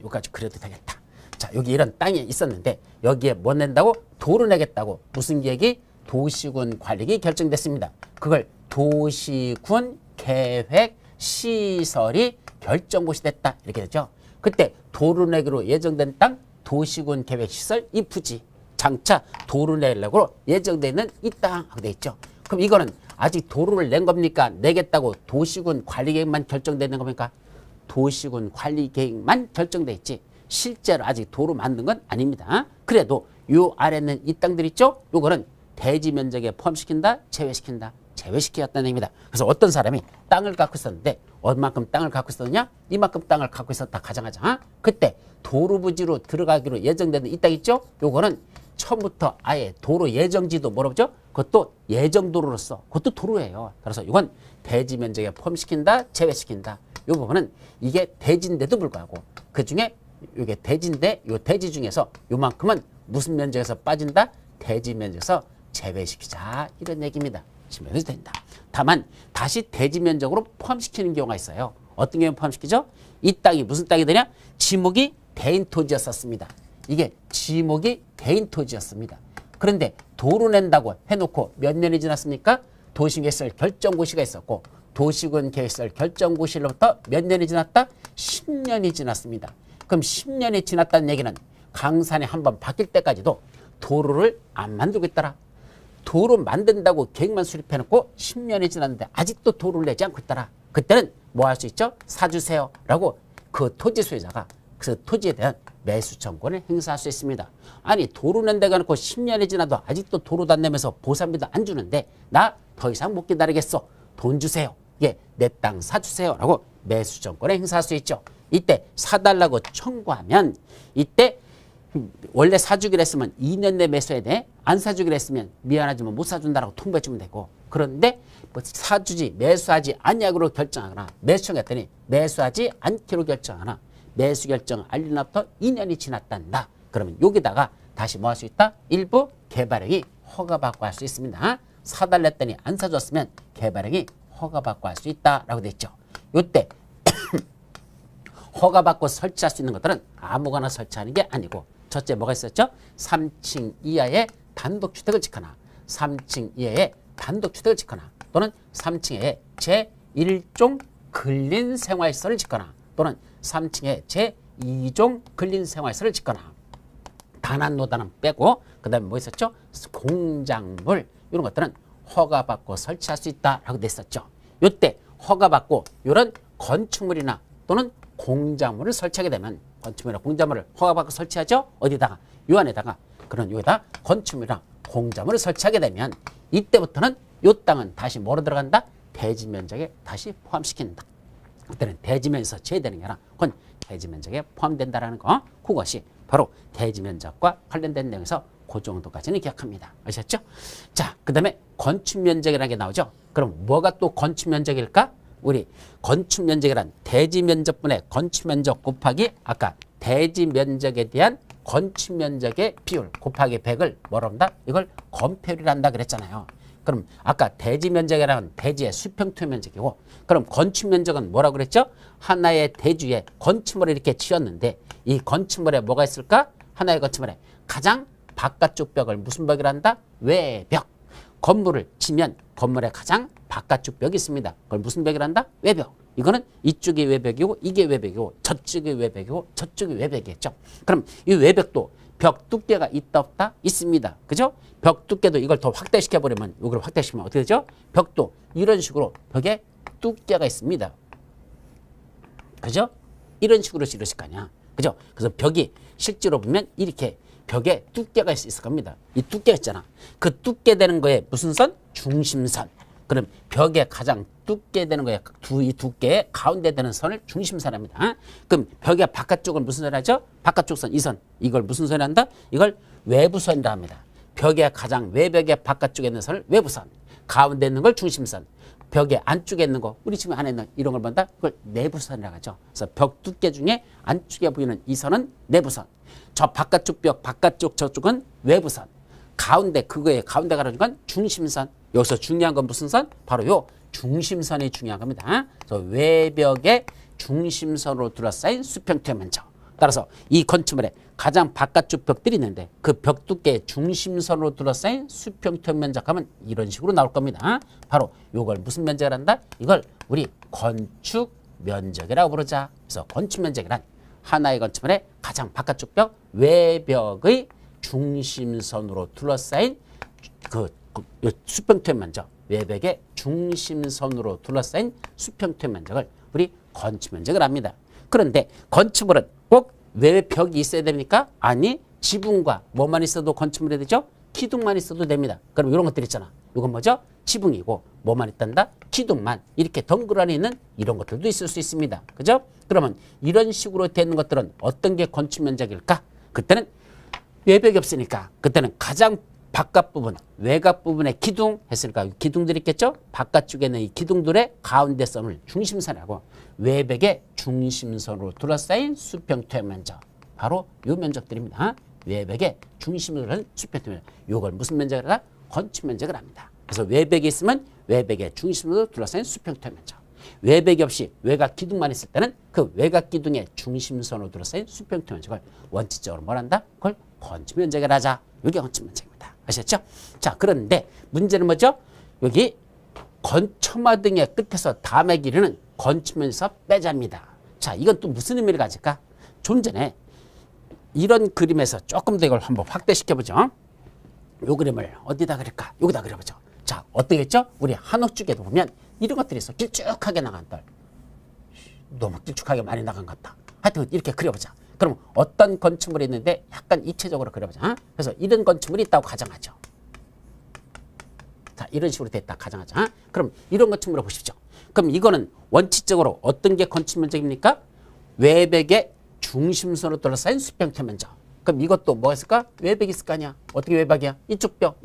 여기까지 그려도 되겠다. 자, 여기 이런 땅이 있었는데 여기에 뭐 낸다고? 도로 내겠다고. 무슨 계획이? 도시군 관리계획이 결정됐습니다. 그걸 도시군 계획 시설이 결정고시 됐다. 이렇게 되죠. 그때 도로 내기로 예정된 땅 도시군 계획 시설 이 부지 장차 도로 내려고 예정되어 있는 이 땅 하고 돼 있죠. 그럼 이거는 아직 도로를 낸 겁니까? 내겠다고 도시군 관리계획만 결정되는 겁니까? 도시군 관리계획만 결정돼 있지 실제로 아직 도로 만든 건 아닙니다. 그래도 요 아래 있는 이 땅들 있죠? 요거는 대지 면적에 포함시킨다? 제외시킨다? 제외시켰다는 얘기입니다. 그래서 어떤 사람이 땅을 갖고 있었는데 얼만큼 땅을 갖고 있었느냐? 이만큼 땅을 갖고 있었다 가정하자. 그때 도로 부지로 들어가기로 예정되는 이 땅 있죠? 요거는 처음부터 아예 도로 예정지도 뭐라죠? 그것도 예정도로로서 그것도 도로예요. 따라서 이건 대지 면적에 포함시킨다, 제외시킨다. 이 부분은 이게 대지인데도 불구하고 그 중에 이게 대지인데 이 대지 중에서 요만큼은 무슨 면적에서 빠진다? 대지 면적에서 제외시키자 이런 얘기입니다. 시면해도 된다. 다만 다시 대지 면적으로 포함시키는 경우가 있어요. 어떤 경우 포함시키죠? 이 땅이 무슨 땅이 되냐? 지목이 대인 토지였었습니다. 이게 지목이 대인 토지였습니다. 그런데 도로 낸다고 해놓고 몇 년이 지났습니까? 도시개설 결정고시가 있었고 도시군 개설 결정고시로부터 몇 년이 지났다? 10년이 지났습니다. 그럼 10년이 지났다는 얘기는 강산이 한번 바뀔 때까지도 도로를 안 만들고 있더라. 도로 만든다고 계획만 수립해놓고 10년이 지났는데 아직도 도로를 내지 않고 있더라. 그때는 뭐 할 수 있죠? 사주세요 라고 그 토지 소유자가 그 토지에 대한 매수 청구권을 행사할 수 있습니다. 아니 도로 낸다고 해놓고 10년이 지나도 아직도 도로도 안 내면서 보상비도 안 주는데 나 더 이상 못 기다리겠어. 돈 주세요. 예, 내 땅 사주세요 라고 매수 청구권을 행사할 수 있죠. 이때 사달라고 청구하면 이때 원래 사주기로 했으면 2년 내 매수해야 돼. 안 사주기로 했으면 미안하지만 못 사준다라고 통보해주면 되고 그런데 뭐 사주지 매수하지 않냐고 결정하거나 매수청했더니 매수하지 않기로 결정하거나 매수 결정 알린 날부터 2년이 지났단다. 그러면 여기다가 다시 뭐 할 수 있다? 일부 개발행위 허가받고 할 수 있습니다. 사달랬더니 안 사줬으면 개발행위 허가받고 할 수 있다라고 돼 있죠. 요때 허가받고 설치할 수 있는 것들은 아무거나 설치하는 게 아니고 첫째 뭐가 있었죠? 3층 이하의 단독주택을 짓거나 3층 이하의 단독주택을 짓거나 또는 3층에 제1종 근린생활시설을 짓거나 또는 3층에 제2종 근린생활시설을 짓거나 단안노단은 빼고 그 다음에 뭐 있었죠? 공작물 이런 것들은 허가받고 설치할 수 있다라고 돼 있었죠. 이때 허가받고 이런 건축물이나 또는 공작물을 설치하게 되면 건축물이나 공작물을 허가받고 설치하죠. 어디다가? 요 안에다가 그런 여기다 건축물이나 공작물을 설치하게 되면 이때부터는 요 땅은 다시 뭐로 들어간다? 대지 면적에 다시 포함시킨다. 그때는 대지 면에서 제외되는 게 아니라 그건 대지 면적에 포함된다라는 거. 그것이 바로 대지 면적과 관련된 내용에서 그 정도까지는 기억합니다. 아셨죠? 자, 그 다음에 건축 면적이라는 게 나오죠. 그럼 뭐가 또 건축 면적일까? 우리 건축 면적이란 대지 면적분의 건축 면적 곱하기 아까 대지 면적에 대한 건축 면적의 비율 곱하기 100을 뭐라고 한다? 이걸 건폐율이라 한다 그랬잖아요. 그럼 아까 대지 면적이라는 대지의 수평투 면적이고 그럼 건축 면적은 뭐라고 그랬죠? 하나의 대지에 건축물을 이렇게 지었는데 이 건축물에 뭐가 있을까? 하나의 건축물에 가장 바깥쪽 벽을 무슨 벽이라 한다? 외벽. 건물을 치면 건물의 가장 바깥쪽 벽이 있습니다. 그걸 무슨 벽이라 한다? 외벽. 이거는 이쪽이 외벽이고 이게 외벽이고 저쪽이 외벽이고 저쪽이 외벽이겠죠. 그럼 이 외벽도 벽 두께가 있다 없다? 있습니다. 그죠? 벽 두께도 이걸 더 확대시켜버리면 이걸 확대시키면 어떻게 되죠? 벽도 이런 식으로 벽에 두께가 있습니다. 그죠? 이런 식으로 지르실 거 아니야. 그죠? 그래서 벽이 실제로 보면 이렇게 벽에 두께가 있을 겁니다. 이 두께가 있잖아. 그 두께 되는 거에 무슨 선? 중심선. 그럼 벽에 가장 두께 되는 거에 이 두께의 가운데 되는 선을 중심선합니다. 그럼 벽의 바깥쪽을 무슨 선이 하죠? 바깥쪽 선, 이 선. 이걸 무슨 선이 한다? 이걸 외부선이라 합니다. 벽의 가장 외벽의 바깥쪽에 있는 선을 외부선. 가운데 있는 걸 중심선. 벽의 안쪽에 있는 거, 우리 지금 안에 있는 이런 걸 본다? 그걸 내부선이라고 하죠. 그래서 벽 두께 중에 안쪽에 보이는 이 선은 내부선. 저 바깥쪽 벽, 바깥쪽 저쪽은 외부선. 가운데, 그거의 가운데 가려진 건 중심선. 여기서 중요한 건 무슨 선? 바로 요 중심선이 중요한 겁니다. 그래서 외벽의 중심선으로 둘러싸인 수평투의 면적. 따라서 이 건축물에 가장 바깥쪽 벽들이 있는데 그 벽 두께의 중심선으로 둘러싸인 수평투의 면적하면 이런 식으로 나올 겁니다. 바로 요걸 무슨 면적을 한다? 이걸 우리 건축 면적이라고 부르자. 그래서 건축 면적이란 하나의 건축물의 가장 바깥쪽 벽 외벽의 중심선으로 둘러싸인 그 수평투의 면적, 외벽의 중심선으로 둘러싸인 수평투의 면적을 우리 건축 면적을 합니다. 그런데 건축물은 꼭 외벽이 있어야 됩니까? 아니, 지붕과 뭐만 있어도 건축물이 되죠? 기둥만 있어도 됩니다. 그럼 이런 것들 있잖아. 이건 뭐죠? 지붕이고 뭐만 있단다? 기둥만. 이렇게 덩그러니 있는 이런 것들도 있을 수 있습니다. 그죠? 그러면 이런 식으로 되는 것들은 어떤 게 건축 면적일까? 그때는 외벽이 없으니까 그때는 가장 바깥 부분, 외곽 부분에 기둥 했으니까 기둥들이 있겠죠? 바깥쪽에 있는 이 기둥들의 가운데 선을 중심선이라고 외벽의 중심선으로 둘러싸인 수평투의 면적. 바로 요 면적들입니다. 외벽의 중심선을 수평투의 면적. 요걸 무슨 면적을 하다? 건축 면적을 합니다. 그래서 외벽이 있으면 외벽의 중심으로 둘러싸인 수평투의 면적. 외벽이 없이 외곽 기둥만 있을 때는 그 외곽 기둥의 중심선으로 둘러싸인 수평투의 면적을 원칙적으로 뭘 한다? 그걸 건축 면적을 하자. 이게 건축 면적입니다. 아셨죠? 자, 그런데 문제는 뭐죠? 여기 처마 등의 끝에서 담의 길이는 건축면에서 빼자입니다. 자, 이건 또 무슨 의미를 가질까? 좀 전에 이런 그림에서 조금 더 이걸 한번 확대시켜보죠. 요 그림을 어디다 그릴까? 여기다 그려보죠. 자, 어떻게 했죠? 우리 한옥쪽에도 보면 이런 것들이 있어. 길쭉하게 나간 들 너무 길쭉하게 많이 나간 것 같다. 하여튼 이렇게 그려보자. 그럼 어떤 건축물이 있는데 약간 입체적으로 그려보자. 그래서 이런 건축물이 있다고 가정하죠. 자, 이런 식으로 됐다 가정하죠. 그럼 이런 건축물을 보십시오. 그럼 이거는 원칙적으로 어떤 게 건축 면적입니까? 외벽의 중심선으로 둘러싸인 수평투 면적. 그럼 이것도 뭐가 있을까? 외벽이 있을 거 아니야. 어떻게 외벽이야? 이쪽 벽,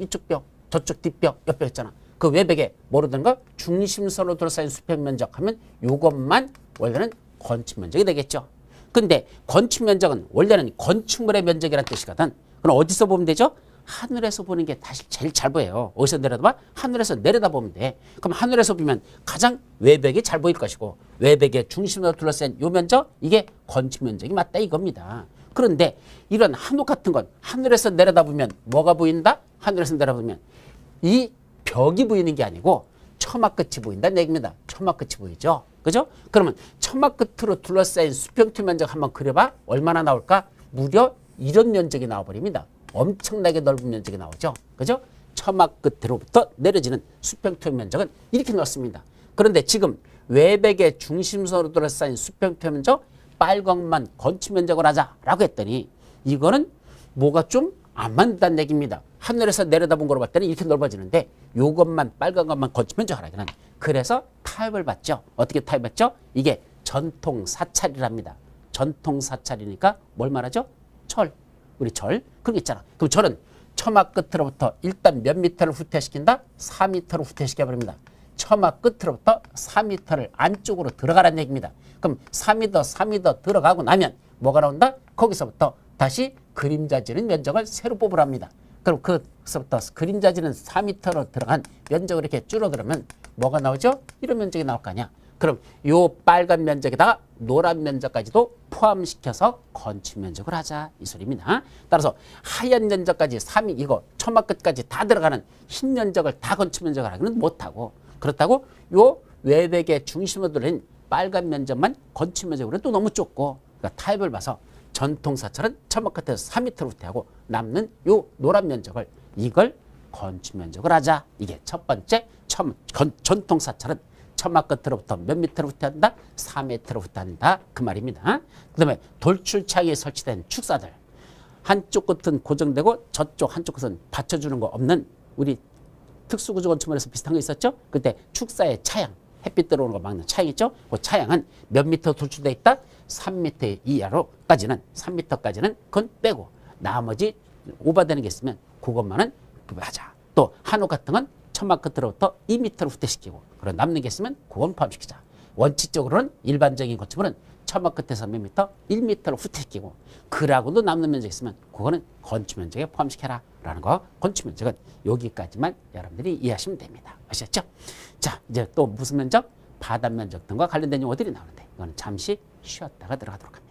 저쪽 뒷벽, 옆벽 있잖아. 그 외벽에 뭐로 든 거? 중심선으로 둘러싸인 수평 면적 하면 이것만 원래는 건축 면적이 되겠죠. 근데 건축 면적은 원래는 건축물의 면적이라는 뜻이거든. 그럼 어디서 보면 되죠? 하늘에서 보는 게 사실 제일 잘 보여요. 어디서 내려다봐? 하늘에서 내려다보면 돼. 그럼 하늘에서 보면 가장 외벽이 잘 보일 것이고 외벽의 중심으로 둘러싼 요 면적, 이게 건축 면적이 맞다 이겁니다. 그런데 이런 한옥 같은 건 하늘에서 내려다보면 뭐가 보인다? 하늘에서 내려다보면 이 벽이 보이는 게 아니고 처마 끝이 보인다는 얘기입니다. 처마 끝이 보이죠? 그죠? 그러면 처마 끝으로 둘러싸인 수평투 면적 한번 그려봐. 얼마나 나올까? 무려 이런 면적이 나와버립니다. 엄청나게 넓은 면적이 나오죠. 그죠? 처마 끝으로부터 내려지는 수평투 면적은 이렇게 넓습니다. 그런데 지금 외벽의 중심선으로 둘러싸인 수평투 면적 빨강만 건축 면적을 하자라고 했더니 이거는 뭐가 좀 안 맞는다는 얘기입니다. 하늘에서 내려다본 거로 봤을 때는 이렇게 넓어지는데 요것만 빨간 것만 건축 면적 하라기는 그래서 타협을 받죠. 어떻게 타협했죠? 이게 전통 사찰이랍니다. 전통 사찰이니까 뭘 말하죠? 철. 우리 절. 그런 게 있잖아. 그럼 절은 처마 끝으로부터 일단 몇 미터를 후퇴시킨다? 4미터를 후퇴시켜버립니다. 처마 끝으로부터 4미터를 안쪽으로 들어가라는 얘기입니다. 그럼 4미터 들어가고 나면 뭐가 나온다? 거기서부터 다시 그림자지는 면적을 새로 뽑으랍니다. 그럼 그서부터 그림자지는 4미터로 들어간 면적을 이렇게 줄어들면 뭐가 나오죠? 이런 면적이 나올 거 아니야. 그럼 요 빨간 면적에다가 노란 면적까지도 포함시켜서 건축 면적을 하자 이 소리입니다. 따라서 하얀 면적까지 3이 이거 처마 끝까지 다 들어가는 흰 면적을 다 건축 면적을 하기는 못하고 그렇다고 요 외벽의 중심으로 들어있는 빨간 면적만 건축 면적으로 또 너무 좁고 그러니까 타입을 봐서 전통사찰은 처마 끝에서 3미터로 후퇴하고 남는 요 노란 면적을 이걸 건축 면적을 하자. 이게 첫 번째 전통사찰은 처마 끝으로부터 몇 미터로 후퇴한다? 4미터로 후퇴한다. 그 말입니다. 그 다음에 돌출창에 설치된 축사들. 한쪽 끝은 고정되고 저쪽 한쪽 끝은 받쳐주는 거 없는 우리 특수구조 건축물에서 비슷한 거 있었죠? 그때 축사의 차양, 햇빛 들어오는 거 막는 차양 있죠? 그 차양은 몇 미터 돌출되어 있다? 3미터 이하로까지는 3미터까지는 그건 빼고 나머지 오버되는 게 있으면 그것만은 하자. 또 한옥 같은 건 처마 끝으로부터 2미터로 후퇴시키고 그런 남는 게 있으면 그건 포함시키자. 원칙적으로는 일반적인 건축물은 처마 끝에서 몇 미터? 1미터로 후퇴시키고 그라고도 남는 면적이 있으면 그거는 건축 면적에 포함시켜라 라는 거. 건축 면적은 여기까지만 여러분들이 이해하시면 됩니다. 아셨죠? 자, 이제 또 무슨 면적? 바닥 면적 등과 관련된 용어들이 나오는데 이거는 잠시 쉬었다가 들어가도록 합니다.